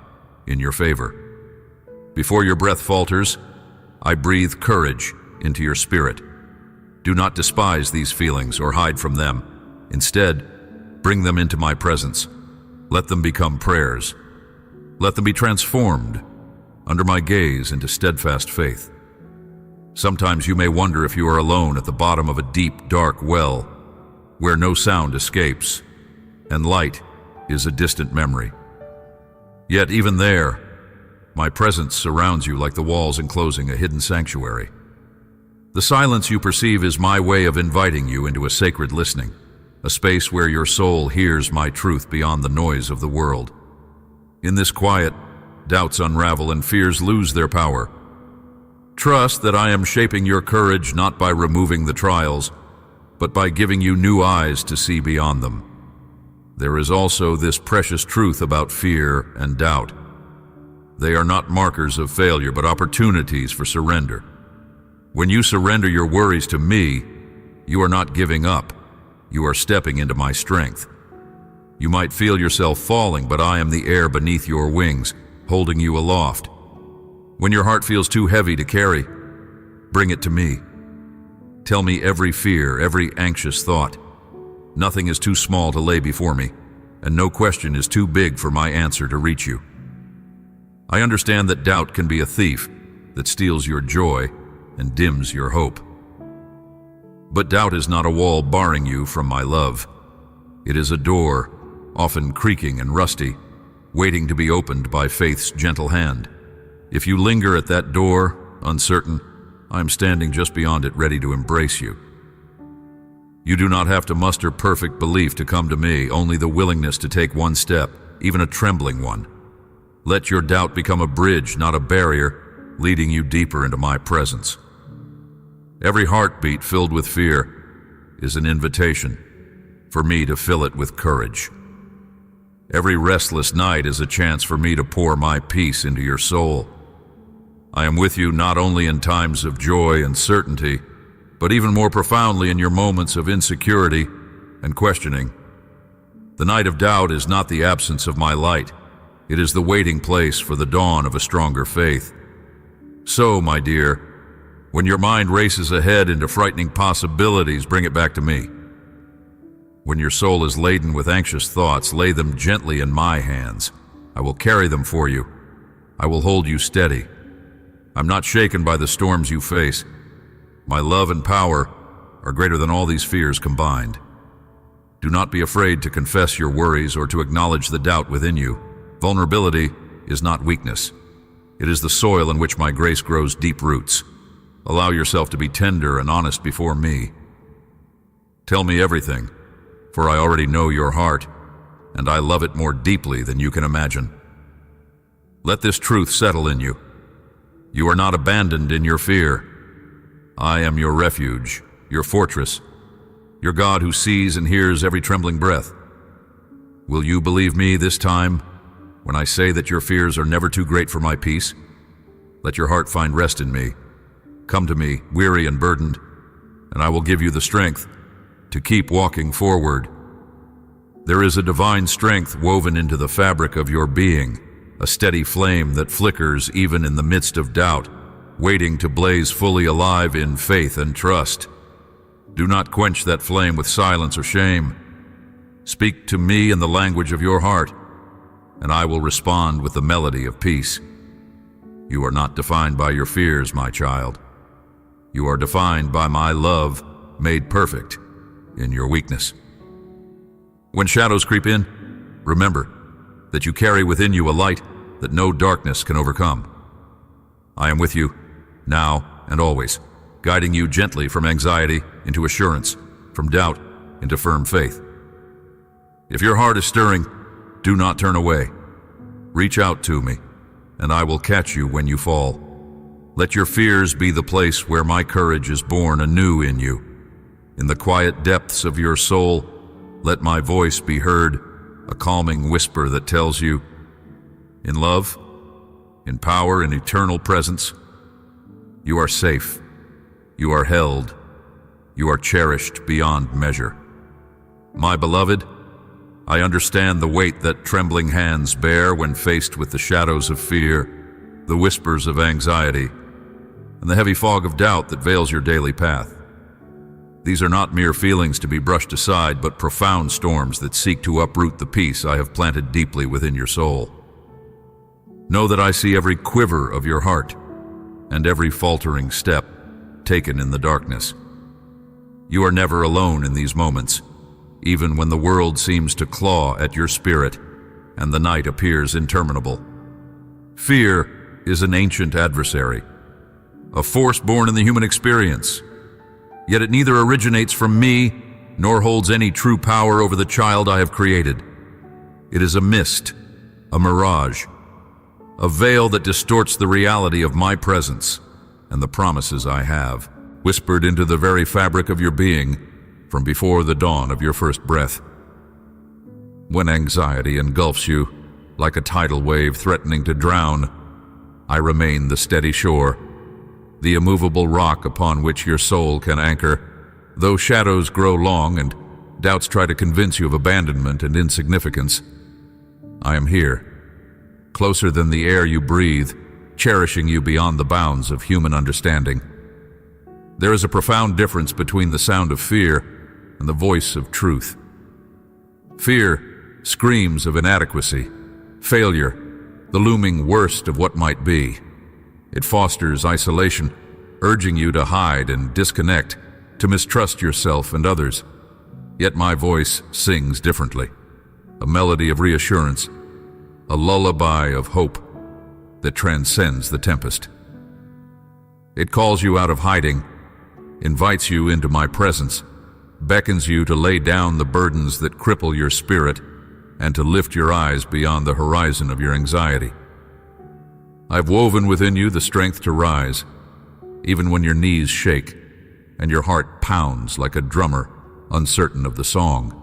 in your favor. Before your breath falters, I breathe courage into your spirit. Do not despise these feelings or hide from them. Instead, bring them into my presence. Let them become prayers. Let them be transformed under my gaze into steadfast faith. Sometimes you may wonder if you are alone at the bottom of a deep, dark well where no sound escapes and light is a distant memory. Yet even there, my presence surrounds you like the walls enclosing a hidden sanctuary. The silence you perceive is my way of inviting you into a sacred listening, a space where your soul hears my truth beyond the noise of the world. In this quiet, doubts unravel and fears lose their power. Trust that I am shaping your courage not by removing the trials, but by giving you new eyes to see beyond them. There is also this precious truth about fear and doubt. They are not markers of failure, but opportunities for surrender. When you surrender your worries to me, you are not giving up. You are stepping into my strength. You might feel yourself falling, but I am the air beneath your wings, holding you aloft. When your heart feels too heavy to carry, bring it to me. Tell me every fear, every anxious thought. Nothing is too small to lay before me, and no question is too big for my answer to reach you. I understand that doubt can be a thief that steals your joy and dims your hope. But doubt is not a wall barring you from my love. It is a door, often creaking and rusty, waiting to be opened by faith's gentle hand. If you linger at that door, uncertain, I am standing just beyond it, ready to embrace you. You do not have to muster perfect belief to come to me, only the willingness to take one step, even a trembling one. Let your doubt become a bridge, not a barrier, leading you deeper into my presence. Every heartbeat filled with fear is an invitation for me to fill it with courage. Every restless night is a chance for me to pour my peace into your soul. I am with you not only in times of joy and certainty, but even more profoundly in your moments of insecurity and questioning. The night of doubt is not the absence of my light. It is the waiting place for the dawn of a stronger faith. So, my dear, when your mind races ahead into frightening possibilities, bring it back to me. When your soul is laden with anxious thoughts, lay them gently in my hands. I will carry them for you. I will hold you steady. I'm not shaken by the storms you face. My love and power are greater than all these fears combined. Do not be afraid to confess your worries or to acknowledge the doubt within you. Vulnerability is not weakness. It is the soil in which my grace grows deep roots. Allow yourself to be tender and honest before me. Tell me everything, for I already know your heart, and I love it more deeply than you can imagine. Let this truth settle in you. You are not abandoned in your fear. I am your refuge, your fortress, your God who sees and hears every trembling breath. Will you believe me this time when I say that your fears are never too great for my peace? Let your heart find rest in me. Come to me, weary and burdened, and I will give you the strength to keep walking forward. There is a divine strength woven into the fabric of your being, a steady flame that flickers even in the midst of doubt, waiting to blaze fully alive in faith and trust. Do not quench that flame with silence or shame. Speak to me in the language of your heart, and I will respond with the melody of peace. You are not defined by your fears, my child. You are defined by my love made perfect in your weakness. When shadows creep in, remember that you carry within you a light that no darkness can overcome. I am with you, now and always, guiding you gently from anxiety into assurance, from doubt into firm faith. If your heart is stirring, do not turn away. Reach out to me, and I will catch you when you fall. Let your fears be the place where my courage is born anew in you. In the quiet depths of your soul, let my voice be heard, a calming whisper that tells you, in love, in power, in eternal presence, you are safe, you are held, you are cherished beyond measure. My beloved, I understand the weight that trembling hands bear when faced with the shadows of fear, the whispers of anxiety, and the heavy fog of doubt that veils your daily path. These are not mere feelings to be brushed aside, but profound storms that seek to uproot the peace I have planted deeply within your soul. Know that I see every quiver of your heart and every faltering step taken in the darkness. You are never alone in these moments, even when the world seems to claw at your spirit and the night appears interminable. Fear is an ancient adversary, a force born in the human experience. Yet it neither originates from me nor holds any true power over the child I have created. It is a mist, a mirage, a veil that distorts the reality of my presence and the promises I have, whispered into the very fabric of your being from before the dawn of your first breath. When anxiety engulfs you like a tidal wave threatening to drown, I remain the steady shore, the immovable rock upon which your soul can anchor. Though shadows grow long and doubts try to convince you of abandonment and insignificance, I am here, closer than the air you breathe, cherishing you beyond the bounds of human understanding. There is a profound difference between the sound of fear and the voice of truth. Fear screams of inadequacy, failure, the looming worst of what might be. It fosters isolation, urging you to hide and disconnect, to mistrust yourself and others. Yet my voice sings differently, a melody of reassurance, a lullaby of hope that transcends the tempest. It calls you out of hiding, invites you into my presence, beckons you to lay down the burdens that cripple your spirit and to lift your eyes beyond the horizon of your anxiety. I've woven within you the strength to rise, even when your knees shake and your heart pounds like a drummer uncertain of the song.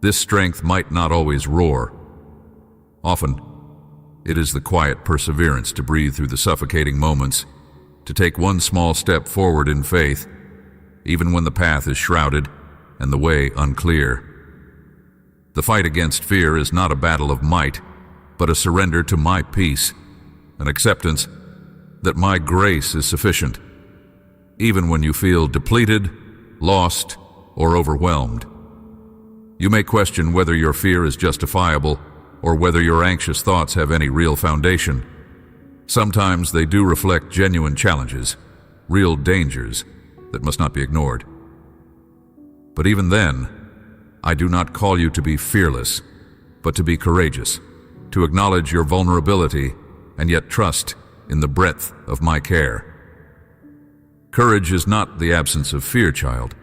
This strength might not always roar. Often, it is the quiet perseverance to breathe through the suffocating moments, to take one small step forward in faith, even when the path is shrouded and the way unclear. The fight against fear is not a battle of might, but a surrender to my peace, an acceptance that my grace is sufficient, even when you feel depleted, lost, or overwhelmed. You may question whether your fear is justifiable or whether your anxious thoughts have any real foundation. Sometimes they do reflect genuine challenges, real dangers that must not be ignored. But even then, I do not call you to be fearless, but to be courageous, to acknowledge your vulnerability and yet trust in the breadth of my care. Courage is not the absence of fear, child.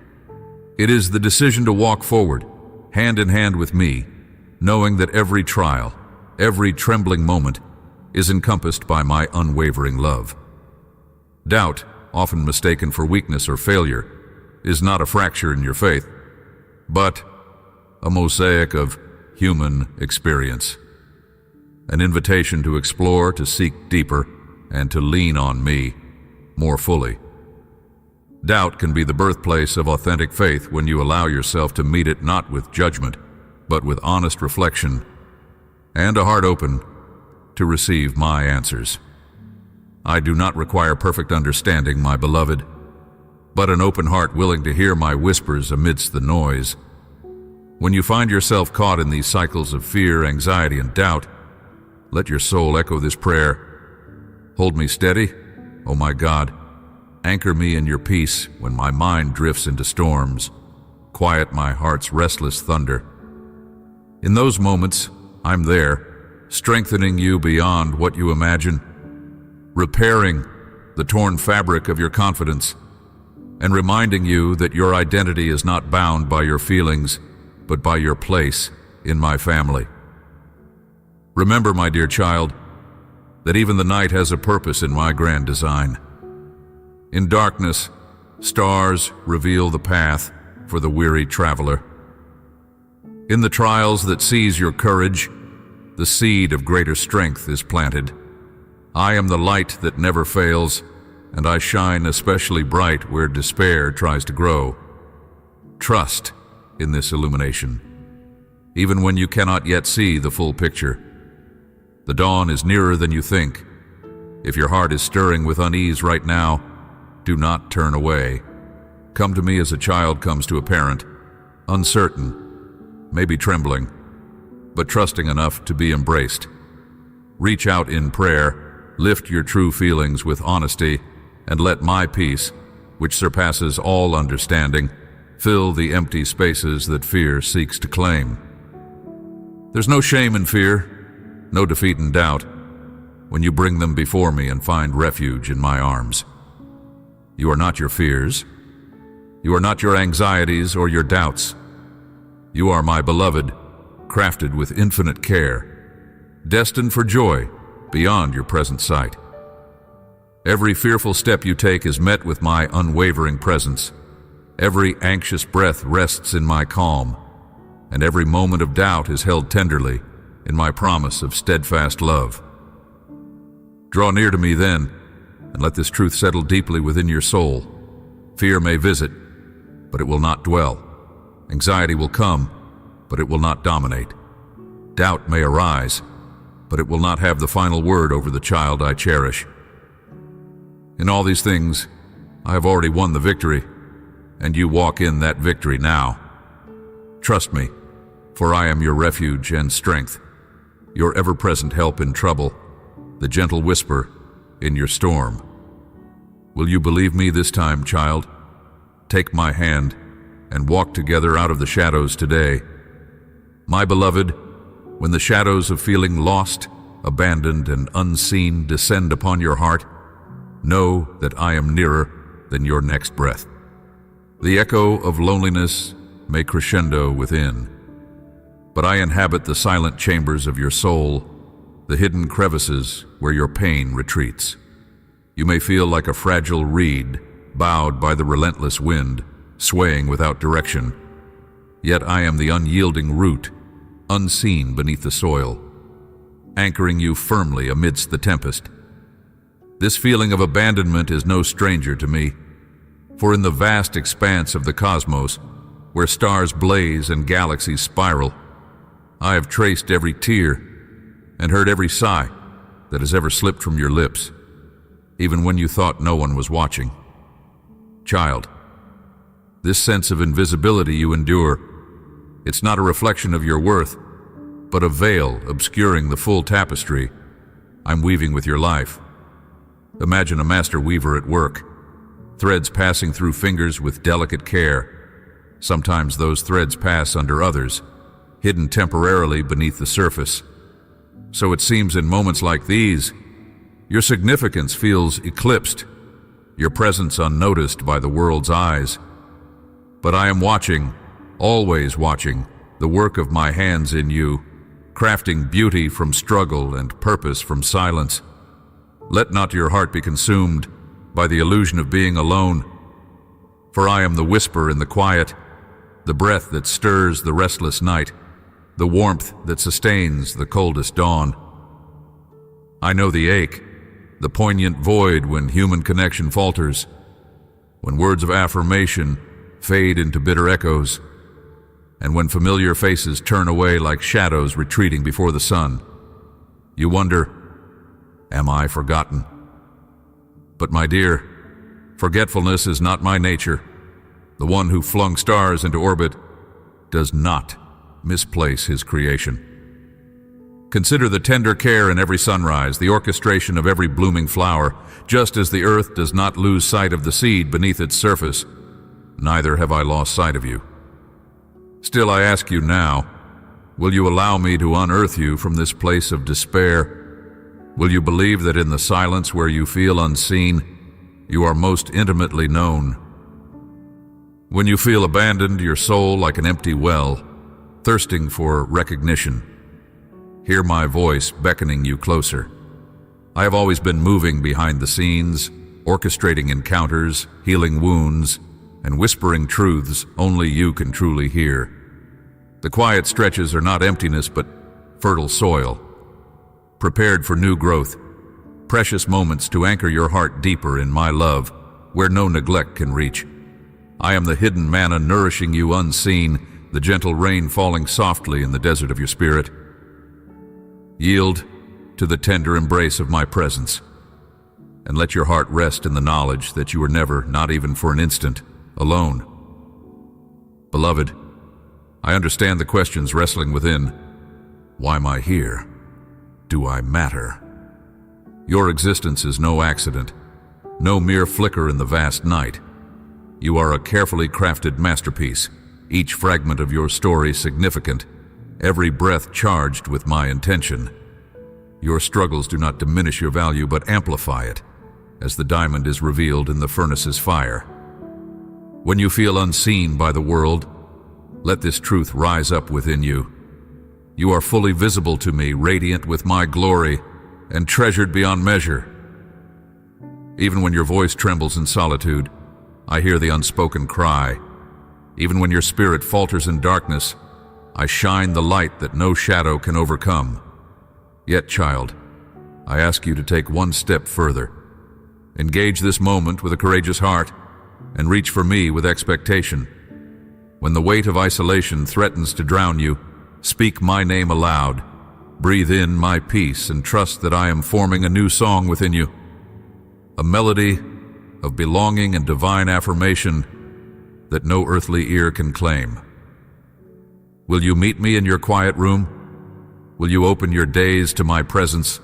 It is the decision to walk forward, hand in hand with me, knowing that every trial, every trembling moment is encompassed by my unwavering love. Doubt, often mistaken for weakness or failure, is not a fracture in your faith, but a mosaic of human experience, an invitation to explore, to seek deeper, and to lean on me more fully. Doubt can be the birthplace of authentic faith when you allow yourself to meet it not with judgment, but with honest reflection and a heart open to receive my answers. I do not require perfect understanding, my beloved, but an open heart willing to hear my whispers amidst the noise. When you find yourself caught in these cycles of fear, anxiety, and doubt, let your soul echo this prayer. Hold me steady, O my God. Anchor me in your peace when my mind drifts into storms. Quiet my heart's restless thunder. In those moments, I'm there, strengthening you beyond what you imagine, repairing the torn fabric of your confidence, and reminding you that your identity is not bound by your feelings, but by your place in my family. Remember, my dear child, that even the night has a purpose in my grand design. In darkness, stars reveal the path for the weary traveler. In the trials that seize your courage, the seed of greater strength is planted. I am the light that never fails, and I shine especially bright where despair tries to grow. Trust in this illumination, even when you cannot yet see the full picture. The dawn is nearer than you think. If your heart is stirring with unease right now, do not turn away. Come to me as a child comes to a parent, uncertain, maybe trembling, but trusting enough to be embraced. Reach out in prayer, lift your true feelings with honesty, and let my peace, which surpasses all understanding, fill the empty spaces that fear seeks to claim. There's no shame in fear, no defeat in doubt, when you bring them before me and find refuge in my arms. You are not your fears. You are not your anxieties or your doubts. You are my beloved, crafted with infinite care, destined for joy beyond your present sight. Every fearful step you take is met with my unwavering presence. Every anxious breath rests in my calm, and every moment of doubt is held tenderly in my promise of steadfast love. Draw near to me then, and let this truth settle deeply within your soul. Fear may visit, but it will not dwell. Anxiety will come, but it will not dominate. Doubt may arise, but it will not have the final word over the child I cherish. In all these things, I have already won the victory, and you walk in that victory now. Trust me, for I am your refuge and strength, your ever-present help in trouble, the gentle whisper in your storm. Will you believe me this time, child? Take my hand and walk together out of the shadows today. My beloved, when the shadows of feeling lost, abandoned, and unseen descend upon your heart, know that I am nearer than your next breath. The echo of loneliness may crescendo within, but I inhabit the silent chambers of your soul, the hidden crevices where your pain retreats. You may feel like a fragile reed bowed by the relentless wind, swaying without direction. Yet I am the unyielding root, unseen beneath the soil, anchoring you firmly amidst the tempest. This feeling of abandonment is no stranger to me, for in the vast expanse of the cosmos, where stars blaze and galaxies spiral, I have traced every tear, and heard every sigh that has ever slipped from your lips, even when you thought no one was watching. Child, this sense of invisibility you endure, it's not a reflection of your worth, but a veil obscuring the full tapestry I'm weaving with your life. Imagine a master weaver at work, threads passing through fingers with delicate care. Sometimes those threads pass under others, hidden temporarily beneath the surface. So it seems in moments like these, your significance feels eclipsed, your presence unnoticed by the world's eyes. But I am watching, always watching, the work of my hands in you, crafting beauty from struggle and purpose from silence. Let not your heart be consumed by the illusion of being alone, for I am the whisper in the quiet, the breath that stirs the restless night, the warmth that sustains the coldest dawn. I know the ache, the poignant void when human connection falters, when words of affirmation fade into bitter echoes, and when familiar faces turn away like shadows retreating before the sun. You wonder, am I forgotten? But my dear, forgetfulness is not my nature. The one who flung stars into orbit does not misplace his creation. Consider the tender care in every sunrise, the orchestration of every blooming flower. Just as the earth does not lose sight of the seed beneath its surface, neither have I lost sight of you. Still, I ask you now, will you allow me to unearth you from this place of despair? Will you believe that in the silence where you feel unseen, you are most intimately known? When you feel abandoned, your soul like an empty well, thirsting for recognition, hear my voice beckoning you closer. I have always been moving behind the scenes, orchestrating encounters, healing wounds, and whispering truths only you can truly hear. The quiet stretches are not emptiness, but fertile soil, prepared for new growth, precious moments to anchor your heart deeper in my love, where no neglect can reach. I am the hidden manna nourishing you unseen, the gentle rain falling softly in the desert of your spirit. Yield to the tender embrace of my presence, and let your heart rest in the knowledge that you are never, not even for an instant, alone. Beloved, I understand the questions wrestling within. Why am I here? Do I matter? Your existence is no accident, no mere flicker in the vast night. You are a carefully crafted masterpiece, each fragment of your story significant, every breath charged with my intention. Your struggles do not diminish your value but amplify it, as the diamond is revealed in the furnace's fire. When you feel unseen by the world, let this truth rise up within you. You are fully visible to me, radiant with my glory, and treasured beyond measure. Even when your voice trembles in solitude, I hear the unspoken cry. Even when your spirit falters in darkness, I shine the light that no shadow can overcome. Yet, child, I ask you to take one step further. Engage this moment with a courageous heart, and reach for me with expectation. When the weight of isolation threatens to drown you, speak my name aloud. Breathe in my peace and trust that I am forming a new song within you. A melody of belonging and divine affirmation that no earthly ear can claim. Will you meet me in your quiet room? Will you open your days to my presence,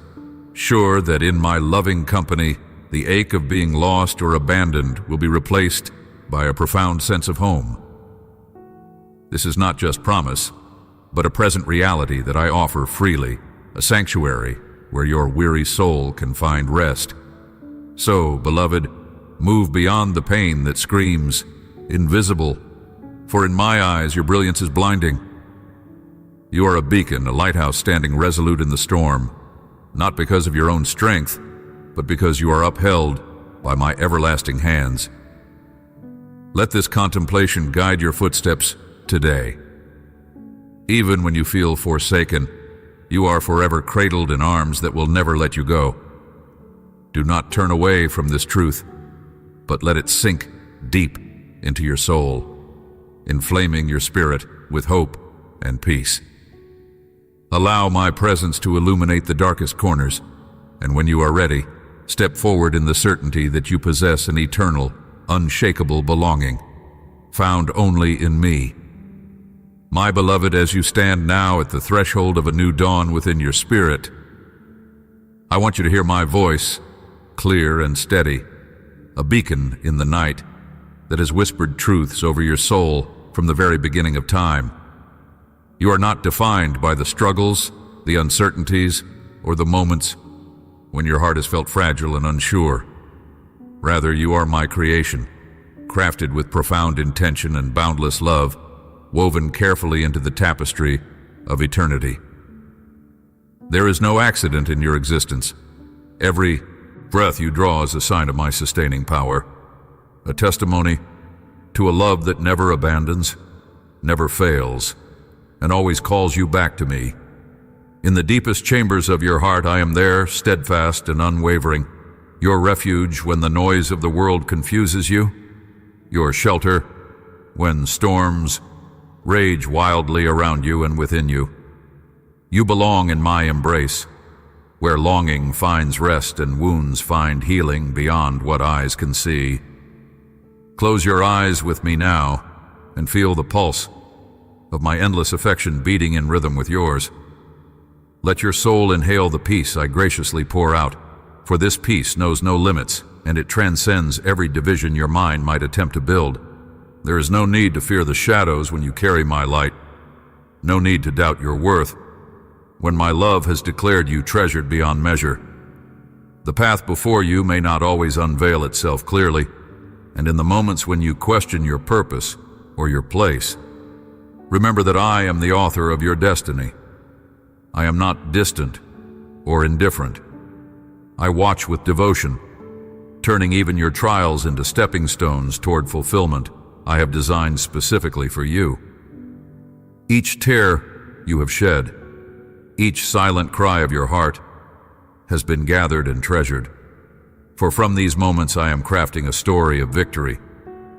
sure that in my loving company, the ache of being lost or abandoned will be replaced by a profound sense of home? This is not just promise, but a present reality that I offer freely, a sanctuary where your weary soul can find rest. So, beloved, move beyond the pain that screams, invisible, for in my eyes your brilliance is blinding. You are a beacon, a lighthouse standing resolute in the storm, not because of your own strength, but because you are upheld by my everlasting hands. Let this contemplation guide your footsteps today. Even when you feel forsaken, you are forever cradled in arms that will never let you go. Do not turn away from this truth, but let it sink deep into your soul, inflaming your spirit with hope and peace. Allow my presence to illuminate the darkest corners, and when you are ready, step forward in the certainty that you possess an eternal, unshakable belonging, found only in me. My beloved, as you stand now at the threshold of a new dawn within your spirit, I want you to hear my voice, clear and steady, a beacon in the night that has whispered truths over your soul from the very beginning of time. You are not defined by the struggles, the uncertainties, or the moments when your heart has felt fragile and unsure. Rather, you are my creation, crafted with profound intention and boundless love, woven carefully into the tapestry of eternity. There is no accident in your existence. Every breath you draw is a sign of my sustaining power, a testimony to a love that never abandons, never fails, and always calls you back to me. In the deepest chambers of your heart, I am there, steadfast and unwavering, your refuge when the noise of the world confuses you, your shelter when storms rage wildly around you and within you. You belong in my embrace, where longing finds rest and wounds find healing beyond what eyes can see. Close your eyes with me now and feel the pulse of my endless affection beating in rhythm with yours. Let your soul inhale the peace I graciously pour out, for this peace knows no limits, and it transcends every division your mind might attempt to build. There is no need to fear the shadows when you carry my light, no need to doubt your worth when my love has declared you treasured beyond measure. The path before you may not always unveil itself clearly, and in the moments when you question your purpose or your place, remember that I am the author of your destiny. I am not distant or indifferent. I watch with devotion, turning even your trials into stepping stones toward fulfillment I have designed specifically for you. Each tear you have shed, each silent cry of your heart, has been gathered and treasured. For from these moments I am crafting a story of victory,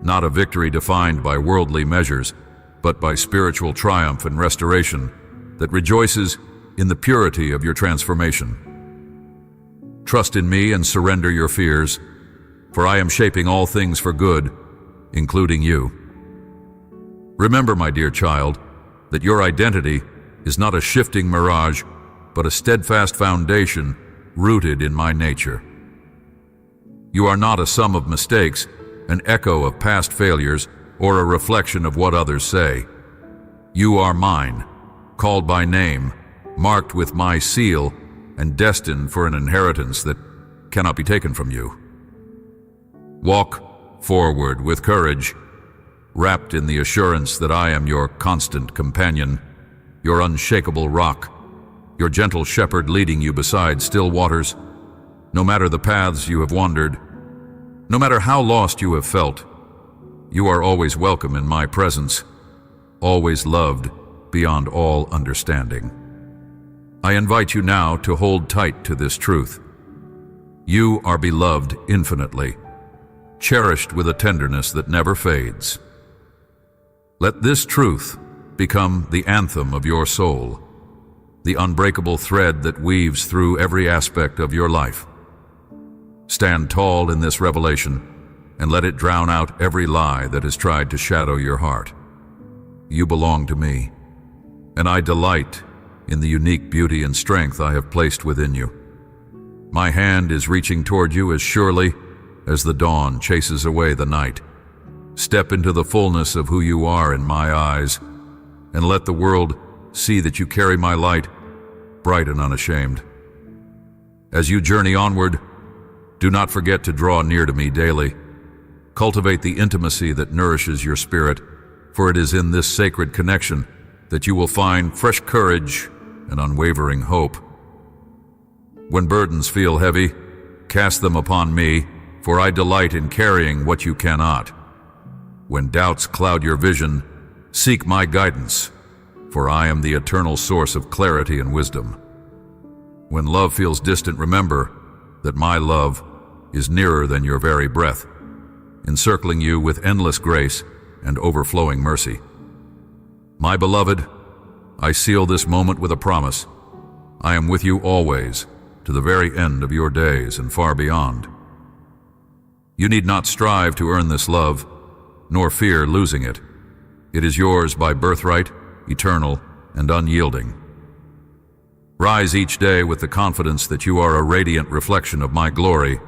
not a victory defined by worldly measures, but by spiritual triumph and restoration that rejoices in the purity of your transformation. Trust in me and surrender your fears, for I am shaping all things for good, including you. Remember, my dear child, that your identity is not a shifting mirage, but a steadfast foundation rooted in my nature. You are not a sum of mistakes, an echo of past failures, or a reflection of what others say. You are mine, called by name, marked with my seal, and destined for an inheritance that cannot be taken from you. Walk forward with courage, wrapped in the assurance that I am your constant companion, your unshakable rock, your gentle shepherd leading you beside still waters. No matter the paths you have wandered, no matter how lost you have felt, you are always welcome in my presence, always loved beyond all understanding. I invite you now to hold tight to this truth. You are beloved infinitely, cherished with a tenderness that never fades. Let this truth become the anthem of your soul, the unbreakable thread that weaves through every aspect of your life. Stand tall in this revelation and let it drown out every lie that has tried to shadow your heart. You belong to me, and I delight in the unique beauty and strength I have placed within you. My hand is reaching toward you as surely as the dawn chases away the night. Step into the fullness of who you are in my eyes, and let the world see that you carry my light, bright and unashamed. As you journey onward, do not forget to draw near to me daily. Cultivate the intimacy that nourishes your spirit, for it is in this sacred connection that you will find fresh courage and unwavering hope. When burdens feel heavy, cast them upon me, for I delight in carrying what you cannot. When doubts cloud your vision, seek my guidance, for I am the eternal source of clarity and wisdom. When love feels distant, remember that my love is nearer than your very breath, encircling you with endless grace and overflowing mercy. My beloved, I seal this moment with a promise. I am with you always, to the very end of your days and far beyond. You need not strive to earn this love, nor fear losing it. It is yours by birthright, eternal and unyielding. Rise each day with the confidence that you are a radiant reflection of my glory,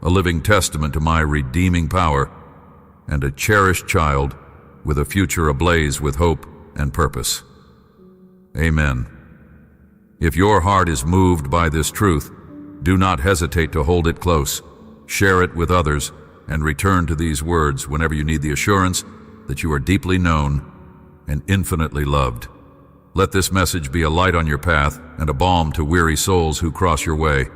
a living testament to my redeeming power, and a cherished child with a future ablaze with hope and purpose. Amen. If your heart is moved by this truth, do not hesitate to hold it close, share it with others, and return to these words whenever you need the assurance that you are deeply known and infinitely loved. Let this message be a light on your path and a balm to weary souls who cross your way.